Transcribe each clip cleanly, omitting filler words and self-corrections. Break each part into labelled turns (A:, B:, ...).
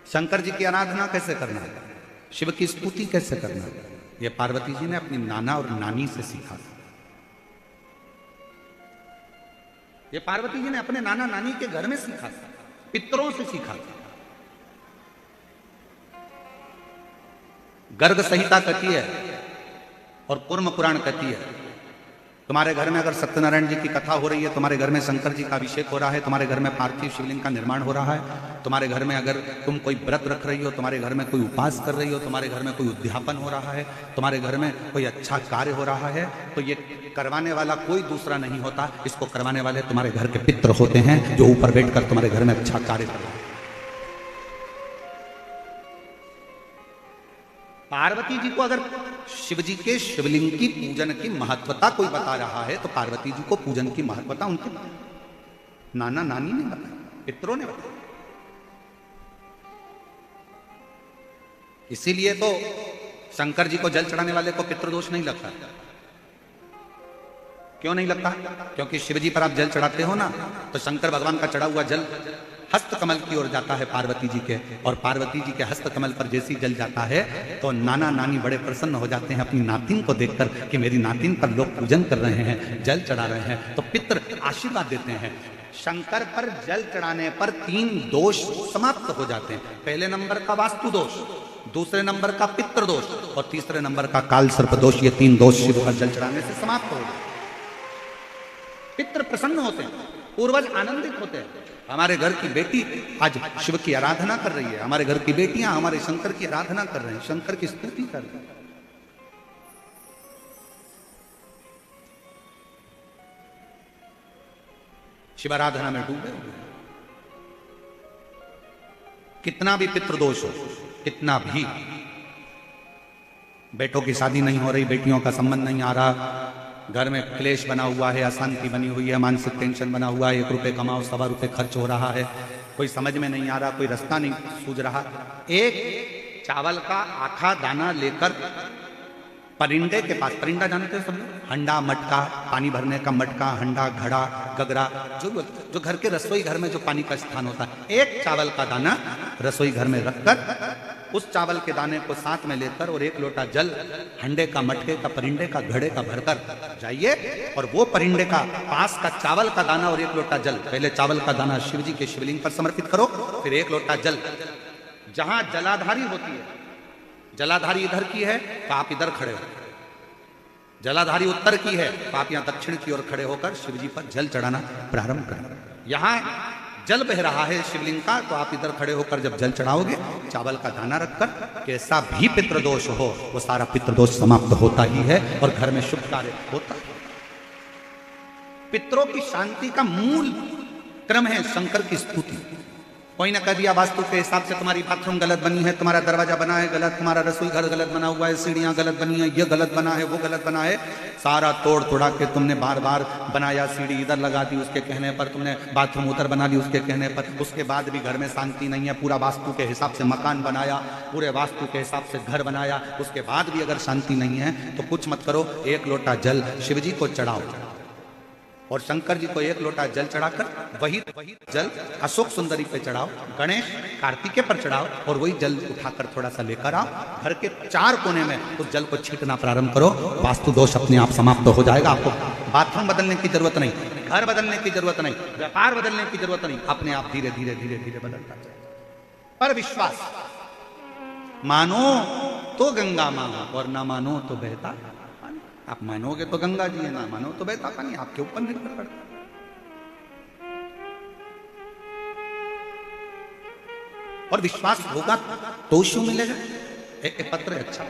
A: शंकर जी की आराधना कैसे करना है, शिव की स्तुति कैसे करना है, यह पार्वती जी ने अपनी नाना और नानी से सीखा था। यह पार्वती जी ने अपने नाना नानी के घर में सीखा था, पितरों से सीखा था। गर्ग संहिता कहती है और कूर्म पुराण कहती है, तुम्हारे घर में अगर सत्यनारायण जी की कथा हो रही है, तुम्हारे घर में शंकर जी का अभिषेक हो रहा है, तुम्हारे घर में पार्थिव शिवलिंग का निर्माण हो रहा है, तुम्हारे घर में अगर तुम कोई व्रत रख रही हो, तुम्हारे घर में कोई उपास कर रही हो, तुम्हारे घर में कोई उद्यापन हो रहा है, तुम्हारे घर में कोई अच्छा कार्य हो रहा है, तो ये करवाने वाला कोई दूसरा नहीं होता, इसको करवाने वाले तुम्हारे घर के पितृ होते हैं, जो ऊपर बैठकर तुम्हारे घर में अच्छा कार्य कर रहे हैं। पार्वती जी को अगर शिव जी के शिवलिंग की पूजन की महत्वता कोई बता रहा है, तो पार्वती जी को पूजन की महत्वता उनके नाना नानी ने बताया, पितरों ने बताया। इसीलिए तो शंकर जी को जल चढ़ाने वाले को पितृदोष नहीं लगता। क्यों नहीं लगता? क्योंकि शिव जी पर आप जल चढ़ाते हो ना, तो शंकर भगवान का चढ़ा हुआ जल हस्त कमल की ओर जाता है पार्वती जी के, और पार्वती जी के हस्त कमल पर जैसी जल जाता है तो नाना नानी बड़े प्रसन्न हो जाते हैं अपनी नातिन को देखकर कि मेरी नातिन पर लोग पूजन कर रहे हैं, जल चढ़ा रहे हैं, तो पितृ आशीर्वाद देते हैं। शंकर पर जल चढ़ाने पर 3 दोष समाप्त हो जाते हैं। पहले नंबर का वास्तु दोष, दूसरे नंबर का पितृ दोष और तीसरे नंबर का काल सर्प दोष। ये 3 दोष शिव पर जल चढ़ाने से समाप्त हो जाते। पितृ प्रसन्न होते हैं, पूर्वज आनंदित होते हैं। हमारे घर की बेटी आज शिव की आराधना कर रही है, हमारे घर की बेटियां हमारे शंकर की आराधना कर रहे हैं, शंकर की स्तुति कर रहे हैं। शिव आराधना में डूबे हुए। कितना भी पितृदोष हो, कितना भी, बेटों की शादी नहीं हो रही, बेटियों का संबंध नहीं आ रहा, घर में क्लेश बना हुआ है, अशांति बनी हुई है, मानसिक टेंशन बना हुआ है, 1 रुपए कमाओ 1.25 रुपए खर्च हो रहा है, कोई समझ में नहीं आ रहा, कोई रास्ता नहीं सूझ रहा, एक चावल का आखा दाना लेकर परिंदे के पास, परिंदा जानते हो सब लोग, हंडा मटका, पानी भरने का मटका, हंडा घड़ा गगरा, जो घर के रसोई घर में जो पानी का स्थान होता है, एक चावल का दाना रसोई घर में रखकर उस चावल के दाने को साथ में लेकर और 1 लोटा जल हंडे का, मटके का, परिंदे का, घड़े का भरकर जाइए, और वो परिंदे का पास का चावल का दाना और 1 लोटा जल, पहले चावल का दाना शिव जी के शिवलिंग पर समर्पित करो, फिर 1 लोटा जल, जहां जलाधारी होती है, जलाधारी इधर की है तो आप इधर खड़े हो, जलाधारी उत्तर की है तो आप यहां दक्षिण की ओर खड़े होकर शिव जी पर जल चढ़ाना प्रारंभ करें। यहां जल बह रहा है शिवलिंग का, तो आप इधर खड़े होकर जब जल चढ़ाओगे, चावल का दाना रखकर, कैसा भी पितृदोष हो वो सारा पितृदोष समाप्त होता ही है और घर में शुभ कार्य होता है। पितरों की शांति का मूल क्रम है शंकर की स्तुति। कोई ना कह दिया वास्तु के हिसाब से तुम्हारी बाथरूम गलत बनी है, तुम्हारा दरवाजा बना है गलत, तुम्हारा रसोई घर गलत बना हुआ है, सीढ़ियां गलत बनी है, ये गलत बना है, वो गलत बना है, सारा तोड़ तोड़ा के तुमने बार बार बनाया, सीढ़ी इधर लगा दी उसके कहने पर, तुमने बाथरूम उधर बना ली उसके कहने पर, उसके बाद भी घर में शांति नहीं है, पूरा वास्तु के हिसाब से मकान बनाया, पूरे वास्तु के हिसाब से घर बनाया, उसके बाद भी अगर शांति नहीं है तो कुछ मत करो, 1 लोटा जल शिव जी को चढ़ाओ और शंकर जी को 1 लोटा जल चढ़ाकर वही जल अशोक सुंदरी पे चढ़ाओ, गणेश कार्तिकेय पर चढ़ाओ और वही जल उठाकर थोड़ा सा लेकर आओ, घर के 4 कोने में उस जल को छींटना प्रारंभ करो, वास्तु दोष अपने आप समाप्त हो जाएगा। आपको बाथरूम बदलने की जरूरत नहीं, घर बदलने की जरूरत नहीं, व्यापार बदलने की जरूरत नहीं, अपने आप धीरे धीरे धीरे धीरे बदलता जाएगा। पर विश्वास, मानो तो गंगा मानो और ना मानो तो बहता, आप मानोगे तो गंगा जी है, ना मानो तो बहता पानी, आपके ऊपर निर्भर करता। और विश्वास होगा तो शू मिलेगा। एक पत्र है अच्छा,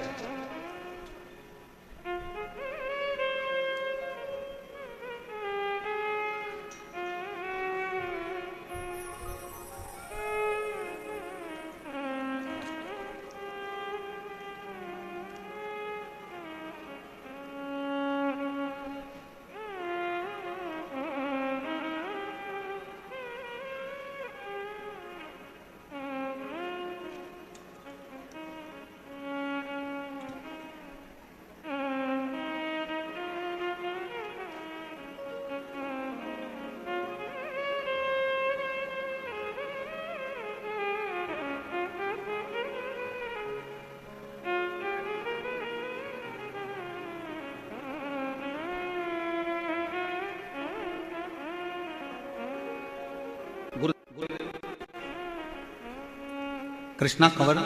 A: कृष्णा कंवर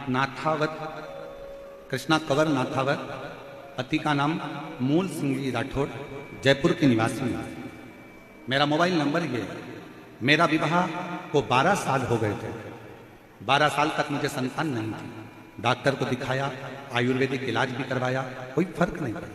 A: नाथावत, कृष्णा कंवर नाथावत, पति का नाम मूल सिंह जी राठौड़, जयपुर के निवासी हैं। मेरा मोबाइल नंबर ये है। मेरा विवाह को 12 साल हो गए थे। 12 साल तक मुझे संतान नहीं थी। डॉक्टर को दिखाया, आयुर्वेदिक इलाज भी करवाया, कोई फर्क नहीं पड़ा।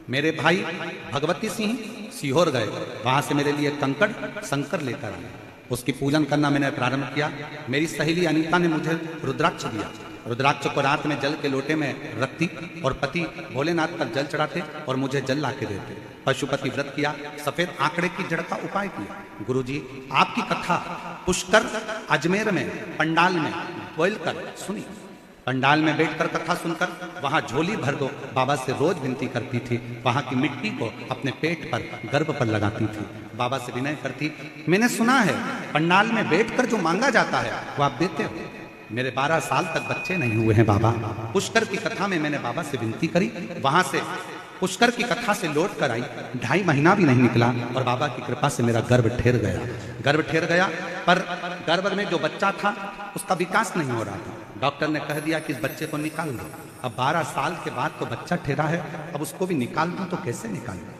A: मेरे भाई भगवती सिंह सीहोर गए, वहां से मेरे लिए कंकड़ शंकर लेकर आए। उसकी पूजन करना मैंने प्रारंभ किया। मेरी सहेली अनीता ने मुझे रुद्राक्ष दिया। रुद्राक्ष को रात में जल के लोटे में रखती और पति भोलेनाथ तक जल चढ़ाते और मुझे जल ला के देते। पशुपति व्रत किया, सफेद आंकड़े की जड़ का उपाय किया। गुरुजी, आपकी कथा पुष्कर अजमेर में पंडाल में बोल कर सुनी। पंडाल में बैठकर कथा सुनकर वहां झोली भर दो बाबा से रोज विनती करती थी। वहां की मिट्टी को अपने पेट पर, गर्भ पर लगाती थी। बाबा से विनय करती, मैंने सुना है पंडाल में बैठकर जो मांगा जाता है वो आप देते हो। मेरे 12 साल तक बच्चे नहीं हुए हैं बाबा। पुष्कर की कथा में मैंने बाबा से विनती करी। वहां से पुष्कर की कथा से लौट कर आई, 2.5 महीना भी नहीं निकला और बाबा की कृपा से मेरा गर्भ ठहर गया। गर्भ ठहर गया, पर गर्भ में जो बच्चा था उसका विकास नहीं हो रहा था। डॉक्टर ने कह दिया कि इस बच्चे को निकाल दो। अब 12 साल के बाद तो बच्चा ठहरा है, अब उसको भी निकाल दूं तो कैसे निकालूं?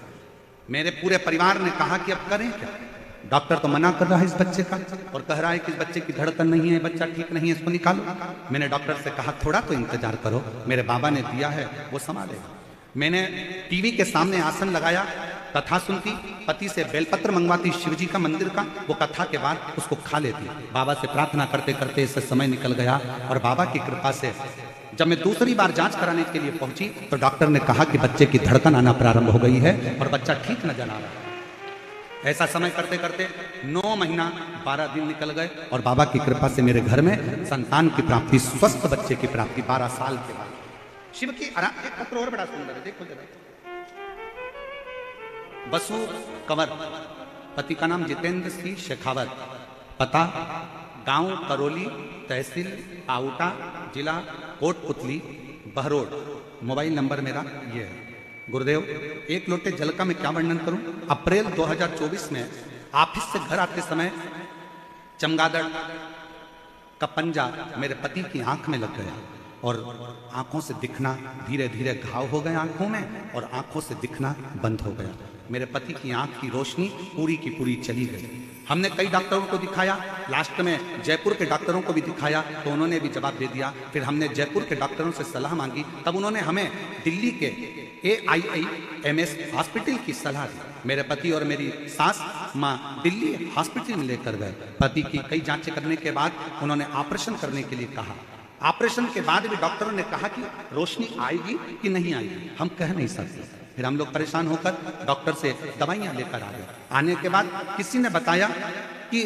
A: मेरे पूरे परिवार ने कहा कि अब करें क्या? डॉक्टर तो मना कर रहा है इस बच्चे का और कह रहा है कि इस बच्चे की धड़कन नहीं है, बच्चा ठीक नहीं है, इसको निकालो। मैंने डॉक्टर से कहा थोड़ा तो इंतजार करो, मेरे बाबा ने दिया है वो संभालेगा। मैंने टीवी के सामने आसन लगाया, कथा सुनती, पति से बेलपत्र मंगवाती शिवजी का मंदिर का, वो कथा के बाद उसको खा लेती। बाबा से प्रार्थना करते करते इससे समय निकल गया और बाबा की कृपा से जब मैं दूसरी बार जांच कराने के लिए पहुंची तो डॉक्टर ने कहा कि बच्चे की धड़कन आना प्रारंभ हो गई है और बच्चा ठीक नजर आ रहा है। ऐसा समय करते करते 9 महीना 12 दिन निकल गए और बाबा की कृपा से मेरे घर में संतान की प्राप्ति, स्वस्थ बच्चे की प्राप्ति 12 साल के बाद। शिव की एक पत्र और बड़ा सुंदर है, देखो जरा। बसु कंवर, पति का नाम जितेंद्र सिंह शेखावत, पता गांव करोली, तहसील आउटा, जिला कोटपुतली, बहरोड। मोबाइल नंबर मेरा ये है। गुरुदेव, एक लोटे जल का मैं क्या वर्णन करूं? अप्रैल 2024 में ऑफिस से घर आते समय चमगादड़ का पंजा मेरे पति की आंख में लग गया और आंखों से दिखना, धीरे धीरे घाव हो गए आंखों में और आंखों से दिखना बंद हो गया। मेरे पति की आंख की रोशनी पूरी की पूरी चली गई। हमने कई डॉक्टरों को दिखाया, लास्ट में जयपुर के डॉक्टरों को भी दिखाया तो उन्होंने भी जवाब दे दिया। फिर हमने जयपुर के डॉक्टरों से सलाह मांगी, तब उन्होंने हमें दिल्ली के AIIMS हॉस्पिटल की सलाह दी। मेरे पति और मेरी सास माँ दिल्ली हॉस्पिटल में लेकर गए। पति की कई जांचें करने के बाद उन्होंने ऑपरेशन करने के लिए कहा। ऑपरेशन के बाद भी डॉक्टरों ने कहा कि रोशनी आएगी कि नहीं आएगी, हम कह नहीं सकते। फिर हम लोग परेशान होकर डॉक्टर से दवाइयां लेकर आ गए। आने के बाद किसी ने बताया कि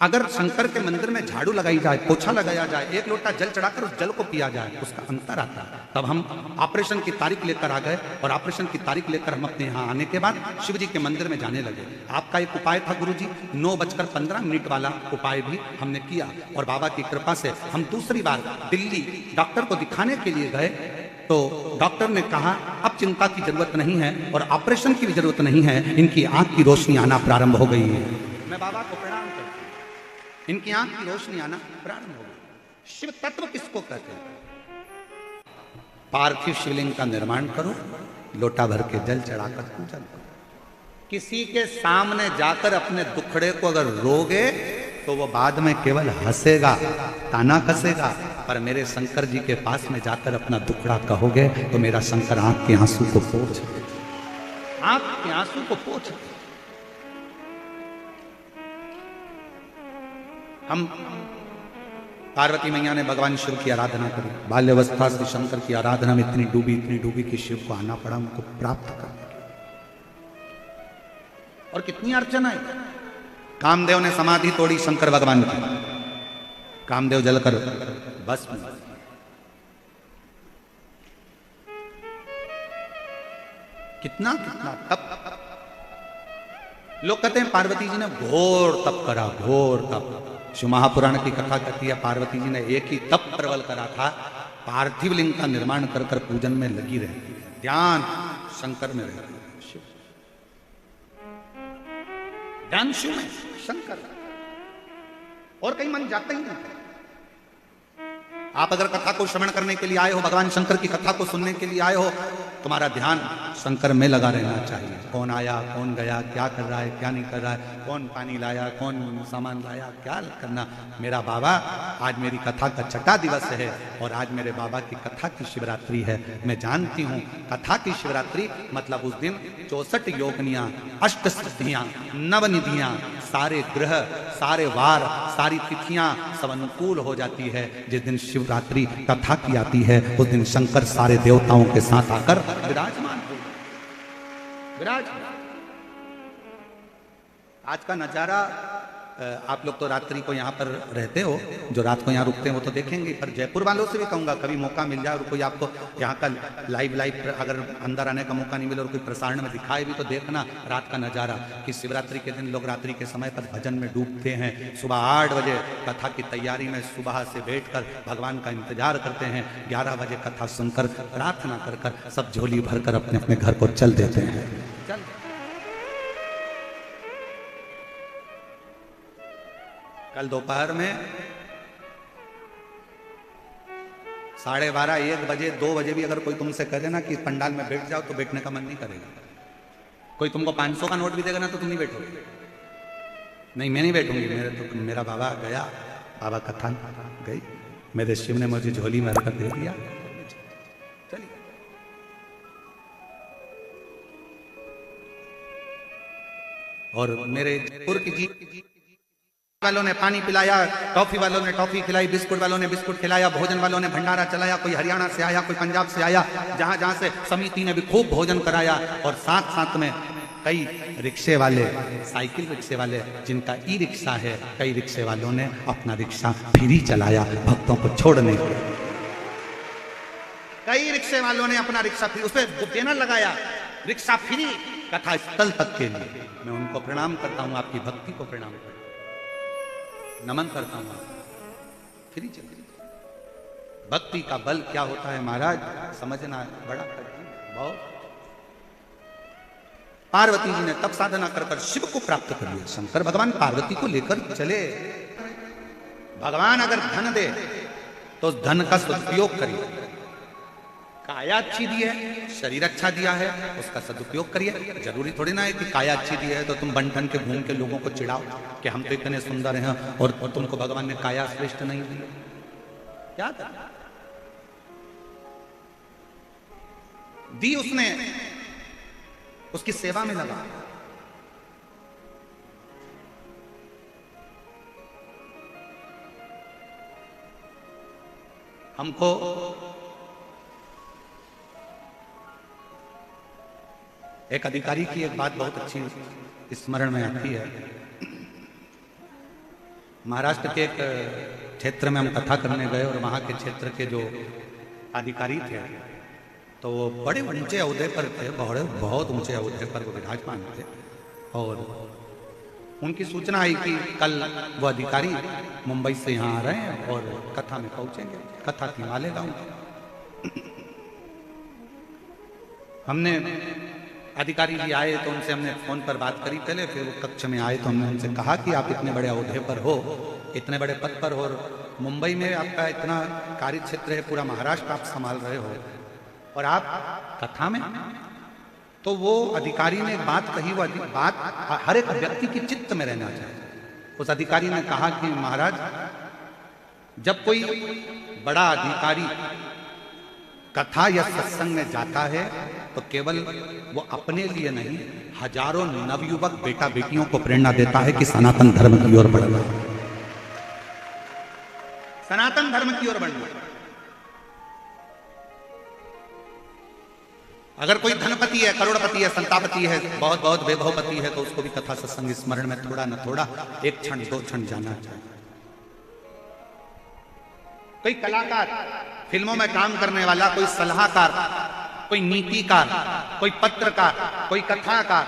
A: अगर शंकर के मंदिर में झाड़ू लगाई जाए, पोछा लगाया जाए, एक लोटा जल चढ़ाकर उस जल को पिया जाए, उसका अंतर आता है। तब हम ऑपरेशन की तारीख लेकर आ गए और ऑपरेशन की तारीख लेकर हम अपने यहाँ आने के बाद शिव जी के मंदिर में जाने लगे। आपका एक उपाय था गुरुजी, 9:15 वाला उपाय भी हमने किया और बाबा की कृपा से हम दूसरी बार दिल्ली डॉक्टर को दिखाने के लिए गए तो डॉक्टर ने कहा अब चिंता की जरूरत नहीं है और ऑपरेशन की भी जरूरत नहीं है, इनकी आंख की रोशनी आना प्रारंभ हो गई है। मैं बाबा को प्रणाम करता हूं, इनकी आंख की रोशनी आना प्रारंभ हो गई। शिव तत्व किसको कहते हैं? पार्थिव शिवलिंग का निर्माण करो, लोटा भर के जल चढ़ाकर पूजन करो। किसी के सामने जाकर अपने दुखड़े को अगर रोगे तो वो बाद में केवल हंसेगा, ताना कसेगा, पर मेरे शंकर जी के पास में जाकर अपना दुखड़ा कहोगे तो मेरा शंकर आंख के आंसू को पोंछ, आंख के आंसू को पोंछ। हम पार्वती मैया ने भगवान शिव की आराधना करी। बाल्यावस्था से शंकर की आराधना में इतनी डूबी कि शिव को आना पड़ा उनको प्राप्त करने। और कितनी अर्चनाएं। कामदेव ने समाधि तोड़ी शंकर भगवान की, कामदेव जलकर बस में। कितना कितना तप। लोग कहते हैं पार्वती जी ने घोर तप करा, घोर तप। शिव महापुराण की कथा कहती है पार्वती जी ने एक ही तप प्रबल करा था, पार्थिव लिंग का निर्माण कर कर पूजन में लगी रही, ध्यान शंकर में रही। ध्यान शिव में, शंकर। और कहीं मन जाता ही नहीं। आप अगर कथा को श्रवण करने के लिए आए हो, भगवान शंकर की कथा को सुनने के लिए आए हो, तुम्हारा ध्यान शंकर में लगा रहना चाहिए। कौन आया, कौन गया, क्या कर रहा है, क्या नहीं कर रहा है, कौन पानी लाया, कौन सामान लाया, क्या करना। मेरा बाबा, आज मेरी कथा का छठा दिवस है और आज मेरे बाबा की कथा की शिवरात्रि है। मैं जानती हूँ कथा की शिवरात्रि मतलब उस दिन 64 योगनियाँ, 8 सिद्धियाँ, नवनिधियाँ, सारे ग्रह, सारे वार, सारी तिथियां सब अनुकूल हो जाती है। जिस दिन शिवरात्रि कथा की आती है उस दिन शंकर सारे देवताओं के साथ आकर विराजमान हो। आज का नजारा, आप लोग तो रात्रि को यहाँ पर रहते हो, जो रात को यहाँ रुकते हैं वो तो देखेंगे, पर जयपुर वालों से भी कहूँगा कभी मौका मिल जाए और कोई आपको यहाँ का लाइव अगर अंदर आने का मौका नहीं मिले और कोई प्रसारण में दिखाए भी तो देखना रात का नज़ारा कि शिवरात्रि के दिन लोग रात्रि के समय पर भजन में डूबते हैं। सुबह 8 बजे कथा की तैयारी में सुबह से बैठकर भगवान का इंतजार करते हैं, 11 बजे कथा सुनकर प्रार्थना कर कर सब झोली भरकर अपने अपने घर को चल देते हैं। कल दोपहर में 12:30, 1 बजे, 2 बजे भी अगर कोई तुमसे कहे ना कि पंडाल में बैठ जाओ तो बैठने का मन नहीं करेगा। कोई तुमको 500 का नोट भी देगा ना तो तुम नहीं बैठोगे। नहीं, मैं नहीं बैठूंगी। मेरा बाबा गया, बाबा कथा गई, मेरे शिव ने मुझे झोली में रखकर दे दिया, चलिए। और मेरे जयपुर की जी वालों ने पानी पिलाया, टॉफी वालों ने टॉफी खिलाई, बिस्कुट वालों ने बिस्कुट खिलाया, भोजन वालों ने भंडारा चलाया, कोई हरियाणा से आया, कोई पंजाब से आया, जहां जहां से समिति ने भी खूब भोजन कराया। और साथ साथ में कई रिक्शे वाले, साइकिल रिक्शे वाले जिनका ई रिक्शा है, कई रिक्शे वालों ने अपना रिक्शा फ्री चलाया भक्तों को छोड़ने के लिए। कई रिक्शे वालों ने अपना रिक्शा फ्री, उस पर बैनर लगाया, रिक्शा फ्री कथा स्थल तक के लिए। मैं उनको प्रणाम करता हूँ, आपकी भक्ति को प्रणाम करता हूँ, नमन करता हूं। फ्री चल, भक्ति का बल क्या होता है महाराज, समझना बड़ा कठिन है बहुत। पार्वती जी ने तब साधना कर कर शिव को प्राप्त कर लिया। शंकर भगवान पार्वती को लेकर चले। भगवान अगर धन दे तो धन का सदुपयोग करिए। काया अच्छी दी है, शरीर अच्छा दिया है, उसका सदुपयोग करिए। जरूरी थोड़ी ना है कि काया अच्छी दी है तो तुम बन ठन के घूम के लोगों को चिढ़ाओ कि हम तो इतने सुंदर हैं और तुमको भगवान ने काया श्रेष्ठ नहीं दी। क्या दी उसने, उसकी सेवा में लगा। हमको एक अधिकारी की एक बात बहुत अच्छी स्मरण में आती है। महाराष्ट्र के एक क्षेत्र में हम कथा करने गए और वहाँ के क्षेत्र के जो अधिकारी थे तो वो बड़े ऊंचे ओहदे पर थे, बहुत ऊंचे ओहदे पर वो विराजमान थे। और उनकी सूचना आई कि कल वो अधिकारी मुंबई से यहाँ आ रहे हैं और कथा में पहुँचेंगे, कथा की मालेगांव। हमने अधिकारी जी आए तो उनसे हमने फोन पर बात करी पहले, फिर वो कक्ष में आए तो हमने उनसे कहा कि आप इतने बड़े ओहदे पर हो, इतने बड़े पद पर हो, और मुंबई में आपका इतना कार्य क्षेत्र है, पूरा महाराष्ट्र आप संभाल रहे हो और आप कथा में। तो वो अधिकारी ने एक बात कही, वो बात हर एक व्यक्ति की चित्त में रहना चाहिए। उस अधिकारी ने कहा कि महाराज, जब कोई बड़ा अधिकारी कथा या सत्संग में जाता है तो केवल वो अपने लिए नहीं, हजारों नवयुवक बेटा बेटियों को प्रेरणा देता है कि सनातन धर्म की ओर बढ़ना, सनातन धर्म की ओर बढ़ना। अगर कोई धनपति है, करोड़पति है, संतापति है, बहुत बहुत वैभवपति है तो उसको भी कथा सत्संग स्मरण में थोड़ा न थोड़ा, एक क्षण 2 क्षण जाना चाहिए। कोई कलाकार, फिल्मों में काम करने वाला, कोई सलाहकार, कोई नीतिकार, कोई पत्रकार, कोई कथाकार,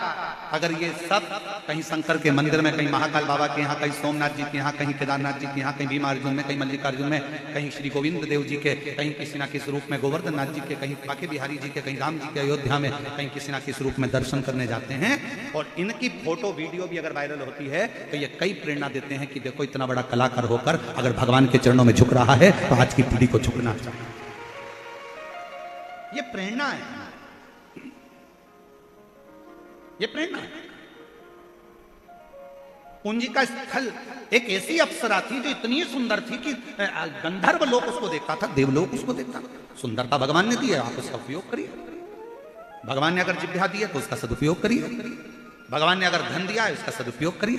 A: अगर ये सब कहीं शंकर के मंदिर में, कहीं महाकाल बाबा के यहाँ, कहीं सोमनाथ जी के यहाँ, कहीं केदारनाथ जी के यहाँ, कहीं भीमार्जुन में, कहीं मल्लिकार्जुन में, कहीं श्री गोविंद देव जी के, कहीं किसी ना किसी रूप में गोवर्धन नाथ जी के, कहीं बाके बिहारी जी के, कहीं राम जी के अयोध्या में, कहीं किसी ना किसी रूप में दर्शन करने जाते हैं और इनकी फोटो वीडियो भी अगर वायरल होती है तो ये कई प्रेरणा देते हैं कि देखो इतना बड़ा कलाकार होकर अगर भगवान के चरणों में झुक रहा है तो आज की पीढ़ी को झुकना चाहिए। ये प्रेरणा है, ये प्रेरणा है। पूंजी का स्थल एक ऐसी अप्सरा थी जो इतनी सुंदर थी कि गंधर्व लोक उसको देखता था, देवलोक उसको देखता था। सुंदरता भगवान ने दी है, आप उसका उपयोग करिए। भगवान ने अगर जिह्वा दी है तो उसका सदुपयोग करिए। भगवान ने अगर धन दिया है उसका सदुपयोग करिए।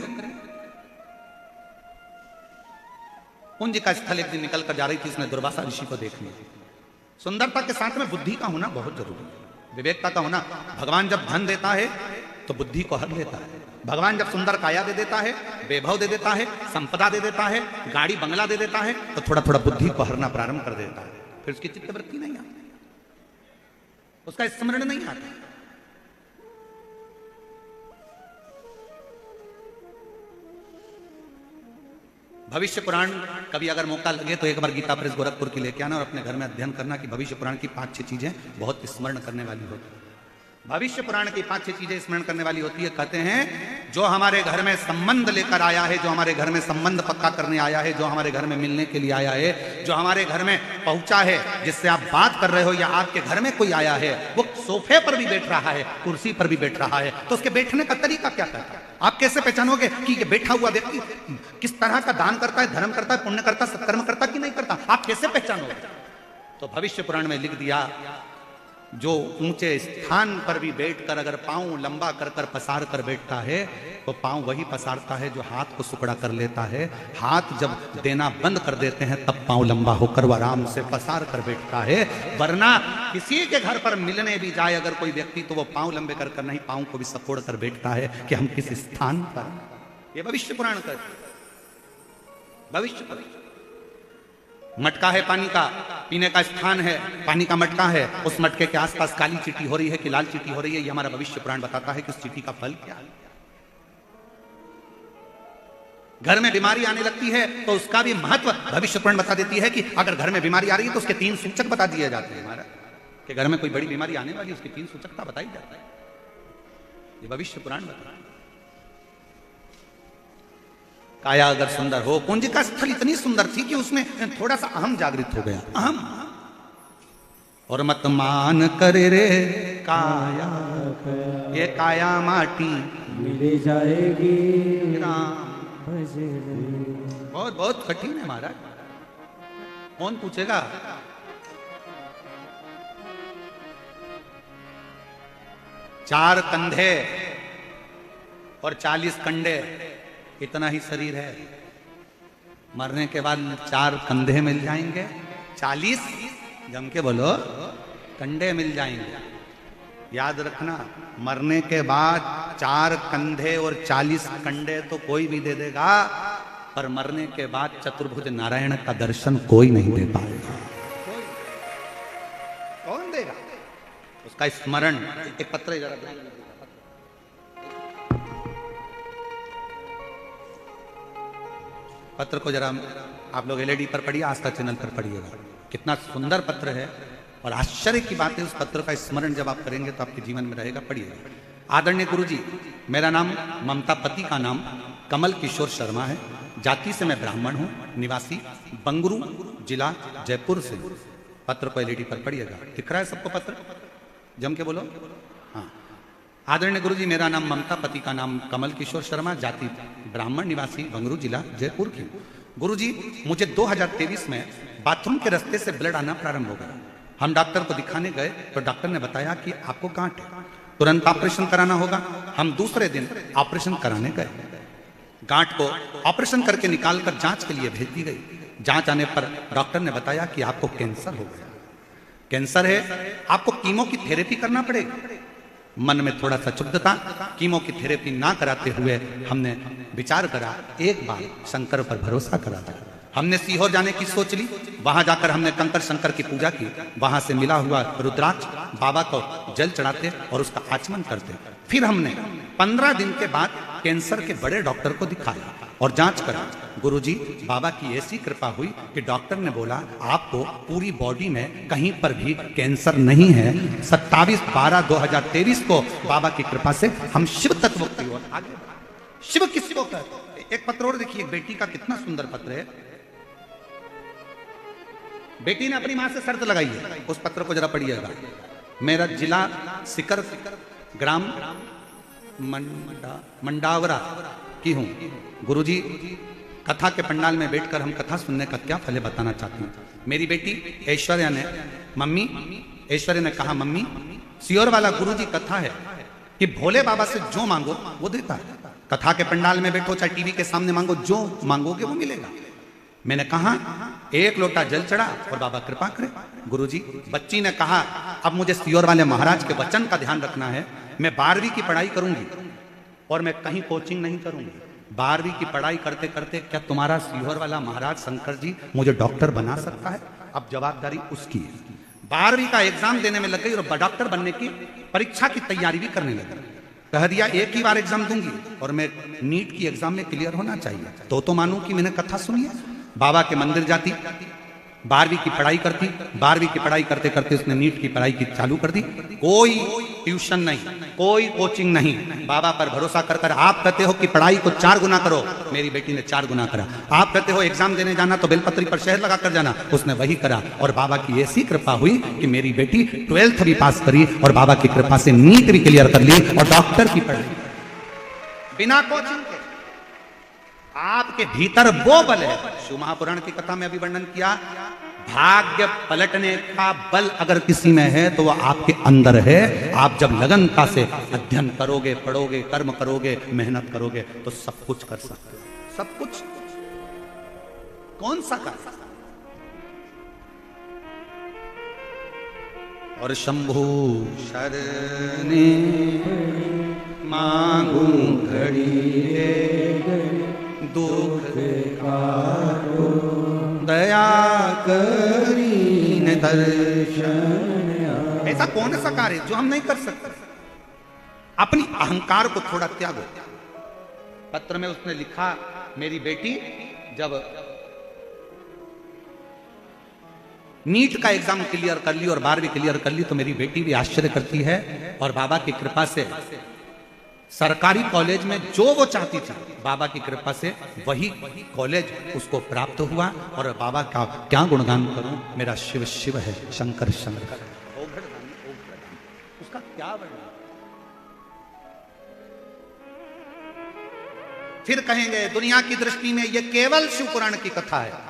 A: पूंजी का स्थल एक दिन निकल कर जा रही थी, उसने दुर्वासा ऋषि को देख लिया। सुंदरता के साथ में बुद्धि का होना बहुत जरूरी है, विवेकता का होना। भगवान जब धन देता है तो बुद्धि को हर लेता है। भगवान जब सुंदर काया दे देता है, वैभव दे देता है, संपदा दे देता है, गाड़ी बंगला दे देता है, तो थोड़ा थोड़ा बुद्धि को हरना प्रारंभ कर देता है। फिर उसकी चित्तवृत्ति नहीं आती, उसका स्मरण नहीं आता। भविष्य पुराण कभी अगर मौका लगे तो एक बार गीता प्रेस गोरखपुर की लेके आना और अपने घर में अध्ययन करना कि भविष्य पुराण की 5-6 चीजें बहुत स्मरण करने वाली होती है। भविष्य पुराण की 5-6 चीजें स्मरण करने वाली होती है। कहते हैं जो हमारे घर में संबंध लेकर आया है, जो हमारे घर में संबंध पक्का करने आया है, जो हमारे घर में मिलने के लिए आया है, जो हमारे घर में पहुंचा है, जिससे आप बात कर रहे हो या आपके घर में कोई आया है, वो सोफे पर भी बैठ रहा है, कुर्सी पर भी बैठ रहा है, तो उसके बैठने का तरीका क्या कहता है? आप कैसे पहचानोगे कि ये बैठा हुआ व्यक्ति किस तरह का दान करता है, धर्म करता है, पुण्य करता है, सत्कर्म करता है कि नहीं करता? आप कैसे पहचानोगे? तो भविष्य पुराण में लिख दिया जो ऊंचे स्थान पर भी बैठकर अगर पांव लंबा कर कर पसार कर बैठता है तो पांव वही पसारता है जो हाथ को सुकड़ा कर लेता है। हाथ जब देना बंद कर देते हैं तब पांव लंबा होकर वो आराम से पसार कर बैठता है। वरना किसी के घर पर मिलने भी जाए अगर कोई व्यक्ति तो वो पांव लंबे कर कर नहीं, पांव को भी सपोड़ कर बैठता है कि हम किस स्थान पर। ये भविष्य पुराण का भविष्य मटका है पानी का, पीने का स्थान है, पानी का मटका है, उस मटके के आसपास काली चींटी हो रही है कि लाल चींटी हो रही है, ये हमारा भविष्य पुराण बताता है कि उस चींटी का फल क्या है। घर में बीमारी आने लगती है तो उसका भी महत्व भविष्य पुराण बता देती है कि अगर घर में बीमारी आ रही है तो उसके 3 सूचक बता दिए जाते हैं। हमारा कि घर में कोई बड़ी बीमारी आने वाली है, उसकी 3 सूचकता बताई जाती है। ये भविष्य पुराण बताता है। काया अगर सुंदर हो, पूंजी का स्थल इतनी सुंदर थी कि उसमें थोड़ा सा अहम जागृत हो गया। अहम और मत मान करे रे काया, ये काया माटी
B: मिल जाएगी
A: राम। बहुत बहुत कठिन है महाराज, कौन पूछेगा? चार कंधे और 40 कंडे, इतना ही शरीर है। मरने के बाद 4 कंधे मिल जाएंगे, 40 जम के बोलो कंधे मिल जाएंगे। याद रखना, मरने के बाद 4 कंधे और 40 कंडे तो कोई भी दे देगा, पर मरने के बाद चतुर्भुज नारायण का दर्शन कोई नहीं दे पाएगा। कौन देगा उसका स्मरण? एक पत्र जरा पत्र को जरा आप लोग एलईडी पर पढ़िए, आस्था चैनल पर पढ़िएगा। कितना सुंदर पत्र है और आश्चर्य की बात है, उस पत्र का स्मरण जब आप करेंगे तो आपके जीवन में रहेगा। पढ़िएगा। आदरणीय गुरुजी, मेरा नाम ममता पति का नाम कमल किशोर शर्मा है। जाति से मैं ब्राह्मण हूँ, निवासी बंगरू जिला जयपुर से। पत्र को एलईडी पर पढ़िएगा। दिख रहा है सबको पत्र? जम के बोलो हाँ। आदरणीय गुरुजी, मेरा नाम ममता पति का नाम कमल किशोर शर्मा, जाति ब्राह्मण, निवासी बंगरू जिला जयपुर की। गुरुजी, मुझे 2023 में बाथरूम के रास्ते से ब्लड आना प्रारंभ हो गया। हम डॉक्टर को दिखाने गए तो डॉक्टर ने बताया कि आपको गांठ है, तुरंत ऑपरेशन कराना होगा। हम दूसरे दिन ऑपरेशन कराने गए। गांठ को ऑपरेशन करके निकालकर जांच के लिए भेज दी गई। जांच आने पर डॉक्टर ने बताया कि आपको कैंसर हो गया। कैंसर है, आपको कीमो की थेरेपी करना पड़ेगा। मन में थोड़ा सा क्षुब्धता, कीमो की थेरेपी ना कराते हुए हमने विचार करा, एक बार शंकर पर भरोसा करा था। हमने सीहोर जाने की सोच ली। वहां जाकर हमने कंकर शंकर की पूजा की। वहां से मिला हुआ रुद्राक्ष बाबा को जल चढ़ाते और उसका आचमन करते। फिर हमने 15 दिन के बाद कैंसर के बड़े डॉक्टर को दिखाया। और जांच करा। गुरुजी, बाबा की ऐसी कृपा हुई कि डॉक्टर ने बोला आपको पूरी बॉडी में कहीं पर भी कैंसर नहीं है। 27/12/2023 को बाबा की कृपा से हम शिव तत्व की ओर आगे बढ़े। शिव किसको कहते हैं? एक पत्र और देखिए, बेटी का कितना सुंदर पत्र है। बेटी ने अपनी मां से शर्त लगाई है, उस पत्र को जरा पढ़िएगा। मेरा जिला सिकर ग्राम मंडावरा की हूं। गुरुजी, कथा के पंडाल में बैठकर हम कथा सुनने का क्या फल है बताना चाहती हूँ। मेरी बेटी ऐश्वर्या ने कहा मम्मी, सियोर वाला गुरुजी कथा है कि भोले बाबा से जो मांगो वो देता है। कथा के पंडाल में बैठो चाहे टीवी के सामने मांगो, जो मांगोगे वो मिलेगा। मैंने कहा एक लोटा जल चढ़ा और बाबा कृपा करे। गुरुजी, बच्ची ने कहा अब मुझे सियोर वाले महाराज के वचन का ध्यान रखना है। मैं 12वीं की पढ़ाई करूंगी और मैं कहीं कोचिंग नहीं करूंगी। 12वीं की पढ़ाई करते करते क्या तुम्हारा सियोर वाला महाराज शंकर जी मुझे डॉक्टर बना सकता है? अब जवाबदारी उसकी है। 12वीं का एग्जाम देने में लग गई और डॉक्टर बनने की परीक्षा की तैयारी भी करने लगी। कह दिया एक ही बार एग्जाम दूंगी और मैं नीट की एग्जाम में क्लियर होना चाहिए तो मानूं कि मैंने कथा सुनी है। बाबा के मंदिर जाती, 12वीं की पढ़ाई करती। 12वीं की पढ़ाई करते करते उसने नीट की पढ़ाई की चालू कर दी। कोई ट्यूशन नहीं, कोई कोचिंग नहीं, बाबा पर भरोसा कर कर। आप कहते हो कि पढ़ाई को 4 गुना करो, मेरी बेटी ने 4 गुना करा। आप कहते हो एग्जाम देने जाना तो बेलपत्री पर शहद लगा कर जाना, उसने वही करा। और बाबा की ऐसी कृपा हुई कि मेरी बेटी 12th भी पास करी और बाबा की कृपा से नीट भी क्लियर कर ली और डॉक्टर की पढ़ाई बिना कोचिंग के। आपके भीतर वो बल है। शिव महापुराण की कथा में अभी वर्णन किया, भाग्य पलटने का बल अगर किसी में है तो वह आपके अंदर है। आप जब लगनता से अध्ययन करोगे, पढ़ोगे, कर्म करोगे, मेहनत करोगे तो सब कुछ कर सकते हो। सब कुछ। कौन सा कर? और शंभु शरणे मांगू घड़ी दुख काटो, दया करीन दर्शन। ऐसा कौन सा कार्य जो हम नहीं कर सकते? अपनी अहंकार को थोड़ा त्यागो। पत्र में उसने लिखा, मेरी बेटी जब नीट का एग्जाम क्लियर कर ली और 12वीं क्लियर कर ली तो मेरी बेटी भी आश्चर्य करती है और बाबा की कृपा से सरकारी कॉलेज में जो वो चाहती थी, बाबा की कृपा से वही कॉलेज उसको प्राप्त हुआ। और बाबा का क्या गुणगान करूं, मेरा शिव शिव है, शंकर शंकर, उसका क्या वर्णन। फिर कहेंगे दुनिया की दृष्टि में ये केवल शिव पुराण की कथा है।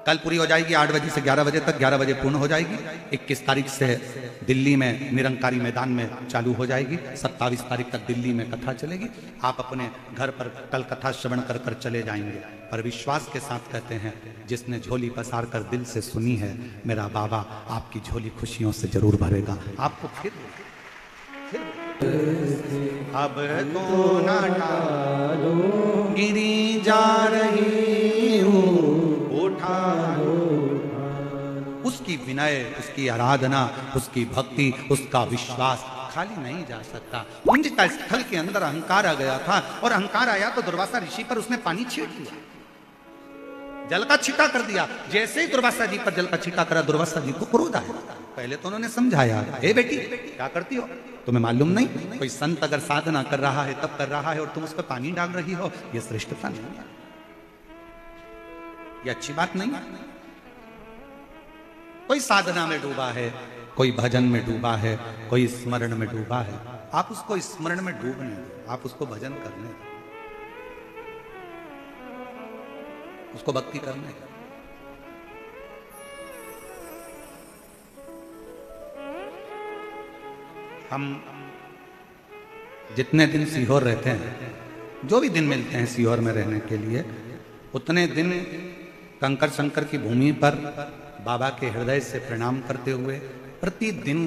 A: कल पूरी हो जाएगी 8 बजे से 11 बजे तक, 11 बजे पूर्ण हो जाएगी। 21 तारीख से दिल्ली में निरंकारी मैदान में चालू हो जाएगी। 27 तारीख तक दिल्ली में कथा चलेगी। आप अपने घर पर कल कथा श्रवण कर कर चले जाएंगे। पर विश्वास के साथ कहते हैं, जिसने झोली पसार कर दिल से सुनी है, मेरा बाबा आपकी झोली खुशियों से जरूर भरेगा। आपको फिर अब तो ना टालो, गिरी जा रही हूँ, उठा लो। उसकी विनय, उसकी आराधना, उसकी भक्ति, उसका विश्वास खाली नहीं जा सकता। कुंज का स्थल के अंदर अहंकार आ गया था और अहंकार आया तो दुर्वासा ऋषि पर उसने पानी छीट दिया, जल का छीटा कर दिया। जैसे ही दुर्वासा जी पर जल का छीटा करा, दुर्वासा जी को क्रोध आया। पहले तो उन्होंने समझाया, हे बेटी क्या करती हो, तुम्हें मालूम नहीं कोई संत अगर साधना कर रहा है, तब कर रहा है और तुम उस पर पानी डाल रही हो, यह श्रेष्ठता नहीं है, यह अच्छी बात नहीं है। कोई साधना में डूबा है, कोई भजन में डूबा है, कोई स्मरण में डूबा है, आप उसको स्मरण में डूबने दो, आप उसको भजन करने दो, उसको भक्ति करने दो। हम जितने दिन सीहोर रहते हैं, जो भी दिन मिलते हैं सीहोर में रहने के लिए, उतने दिन कंकर शंकर की भूमि पर बाबा के हृदय से प्रणाम करते हुए प्रतिदिन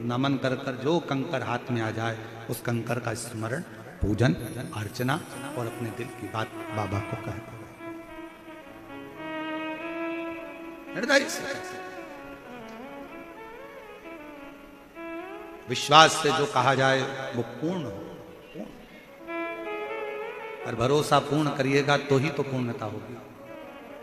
A: नमन कर कर जो कंकर हाथ में आ जाए उस कंकर का स्मरण, पूजन, अर्चना और अपने दिल की बात बाबा को कहते हुए हृदय से विश्वास से जो कहा जाए वो पूर्ण हो। अगर भरोसा पूर्ण करिएगा तो ही तो पूर्णता होगी।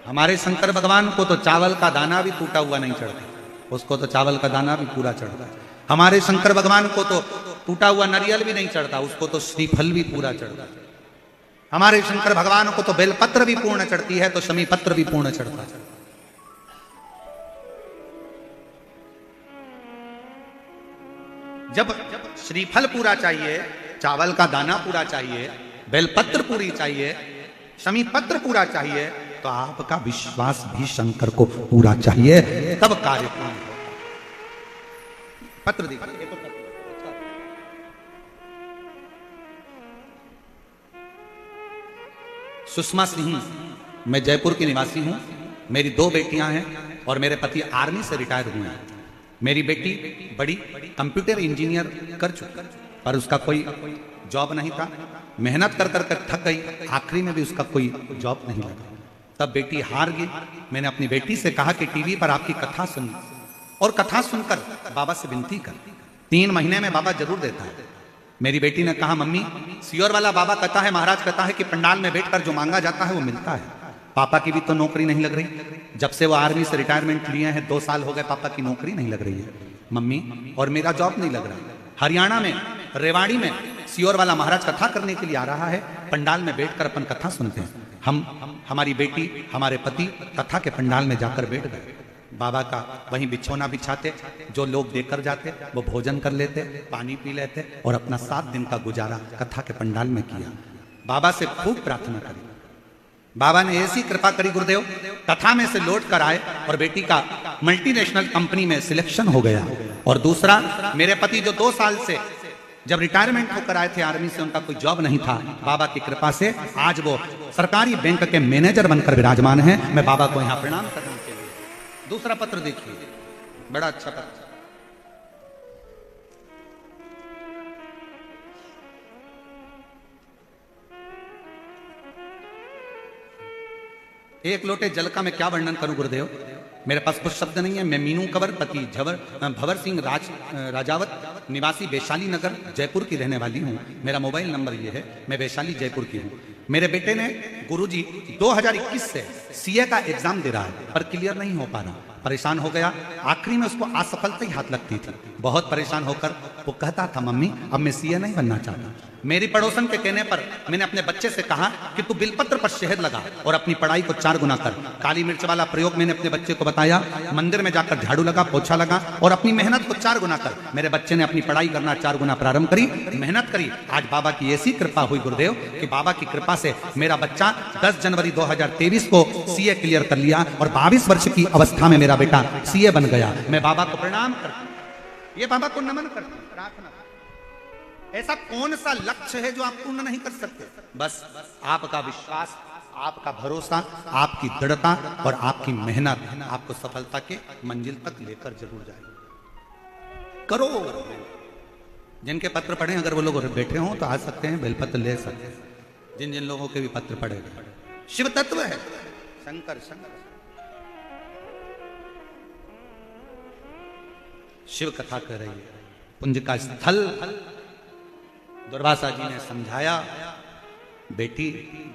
A: हमारे शंकर भगवान को तो चावल का दाना भी टूटा हुआ नहीं चढ़ता, उसको तो चावल का दाना भी पूरा चढ़ता है। हमारे शंकर भगवान को तो टूटा हुआ नारियल भी नहीं चढ़ता, उसको तो श्रीफल भी पूरा चढ़ता है। हमारे शंकर भगवान को तो बेलपत्र भी पूर्ण चढ़ती है, तो शमी पत्र भी पूर्ण चढ़ता है। जब श्रीफल पूरा चाहिए, चावल का दाना पूरा चाहिए, बेलपत्र पूरी चाहिए, शमी पत्र पूरा चाहिए, तो आपका विश्वास भी शंकर को पूरा चाहिए, तब कार्य पूर्ण होगा। पत्र देखिए, सुषमा सिंह, मैं जयपुर की निवासी हूं। मेरी 2 बेटियां हैं और मेरे पति आर्मी से रिटायर हुए हैं। मेरी बेटी बड़ी कंप्यूटर इंजीनियर कर चुकी, पर उसका कोई जॉब नहीं था। मेहनत कर कर कर थक गई, आखिरी में भी उसका कोई जॉब नहीं लगा। तब बेटी हार गई। मैंने अपनी बेटी से कहा कि टीवी पर आपकी कथा सुनी और कथा सुनकर बाबा से विनती कर, 3 महीने में बाबा जरूर देता है। मेरी बेटी ने कहा, मम्मी सियोर वाला बाबा कहता है, महाराज कहता है कि पंडाल में बैठकर जो मांगा जाता है वो मिलता है। पापा की भी तो नौकरी नहीं लग रही, जब से वो आर्मी से रिटायरमेंट लिए हैं 2 साल हो गए, पापा की नौकरी नहीं लग रही है मम्मी, और मेरा जॉब नहीं लग रहा। हरियाणा में रेवाड़ी में सियोर वाला महाराज कथा करने के लिए आ रहा है, पंडाल में बैठकर अपन कथा सुनते हैं। हमारी बेटी, हमारे पति कथा के पंडाल में जाकर बैठ गए। बाबा का वहीं बिछौना बिछाते, जो लोग देकर जाते वो भोजन कर लेते, पानी पी लेते और अपना 7 दिन का गुजारा कथा के पंडाल में किया। बाबा से खूब प्रार्थना करी। बाबा ने ऐसी कृपा करी गुरुदेव, कथा में से लौट कर आए और बेटी का मल्टीनेशनल कंपनी में सिलेक्शन हो गया। और दूसरा, मेरे पति जो 2 साल से जब रिटायरमेंट होकर आए थे आर्मी से, उनका कोई जॉब नहीं था, बाबा की कृपा से आज वो सरकारी बैंक के मैनेजर बनकर विराजमान है। मैं बाबा को यहाँ प्रणाम करने के लिए। दूसरा पत्र देखिए, बड़ा अच्छा पत्र। एक लोटे जल का मैं क्या वर्णन करूं गुरुदेव, मेरे पास कुछ शब्द नहीं है। मैं मीनू कंवर, पति भवर सिंह राजावत, निवासी वैशाली नगर जयपुर की रहने वाली हूँ। मेरा मोबाइल नंबर ये है, मैं वैशाली जयपुर की हूँ। मेरे बेटे ने गुरुजी 2021 से सीए का एग्जाम दे रहा है, पर क्लियर नहीं हो पा रहा, परेशान हो गया। आखिरी में उसको असफलता ही हाथ लगती थी। बहुत परेशान होकर वो कहता था, मम्मी अब मैं सीए नहीं बनना चाहता। मेरी पड़ोसन के कहने पर मैंने अपने बच्चे से कहा कि तू बिलपत्र पर शहद लगा और अपनी पढ़ाई को 4 गुना कर। काली मिर्च वाला प्रयोग मैंने अपने बच्चे को बताया। मंदिर में जाकर झाड़ू लगा, पोछा लगा और अपनी मेहनत को 4 गुना कर। मेरे बच्चे ने अपनी पढ़ाई करना 4 गुना प्रारंभ करी, मेहनत करी। आज बाबा की ऐसी कृपा हुई गुरुदेव कि बाबा की कृपा से मेरा बच्चा 10 जनवरी 2023 को सीए क्लियर कर लिया और 22 वर्ष की अवस्था में मेरा बेटा सीए बन गया। मैं बाबा को प्रणाम करता हूं, ये बाबा को नमन करता हूं, प्रार्थना। ऐसा कौन सा लक्ष्य है जो आप पूर्ण नहीं कर सकते? बस आपका विश्वास, आपका भरोसा, आपकी दृढ़ता और आपकी मेहनत आपको सफलता के मंजिल तक लेकर जरूर जाएगी। करो। जिनके पत्र पढ़े, अगर वो लोग बैठे हों तो आ सकते हैं, बेलपत्र ले सकते हैं। जिन जिन लोगों के भी पत्र पढ़े, शिव तत्व है, शंकर शंकर शिव कथा कर रही है। पुंज का स्थल दुर्वासा जी ने समझाया, बेटी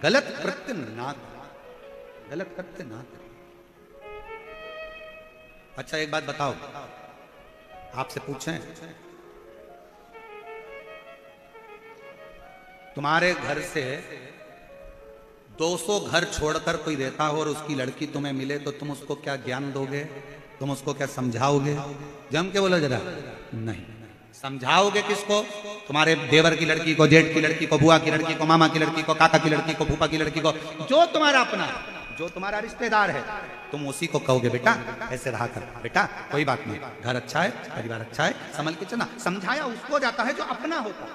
A: गलत कृत्य ना, गलत कृत्य ना। अच्छा एक बात बताओ, आपसे पूछें, तुम्हारे घर से 200 घर छोड़कर कोई रहता हो और उसकी लड़की तुम्हें मिले तो तुम उसको क्या ज्ञान दोगे? तुम उसको क्या समझाओगे? जम के बोलो जरा। नहीं। समझाओगे किसको? तुम्हारे देवर की लड़की को, जेठ की लड़की को, बुआ की लड़की को, मामा की लड़की को, काका की लड़की को, फूफा की लड़की को, जो तुम्हारा अपना, जो तुम्हारा रिश्तेदार है, तुम उसी को कहोगे बेटा ऐसे रहा कर, बेटा कोई बात नहीं, घर अच्छा है, परिवार अच्छा है, संभल के चलना। समझाया उसको जाता है जो अपना होता है।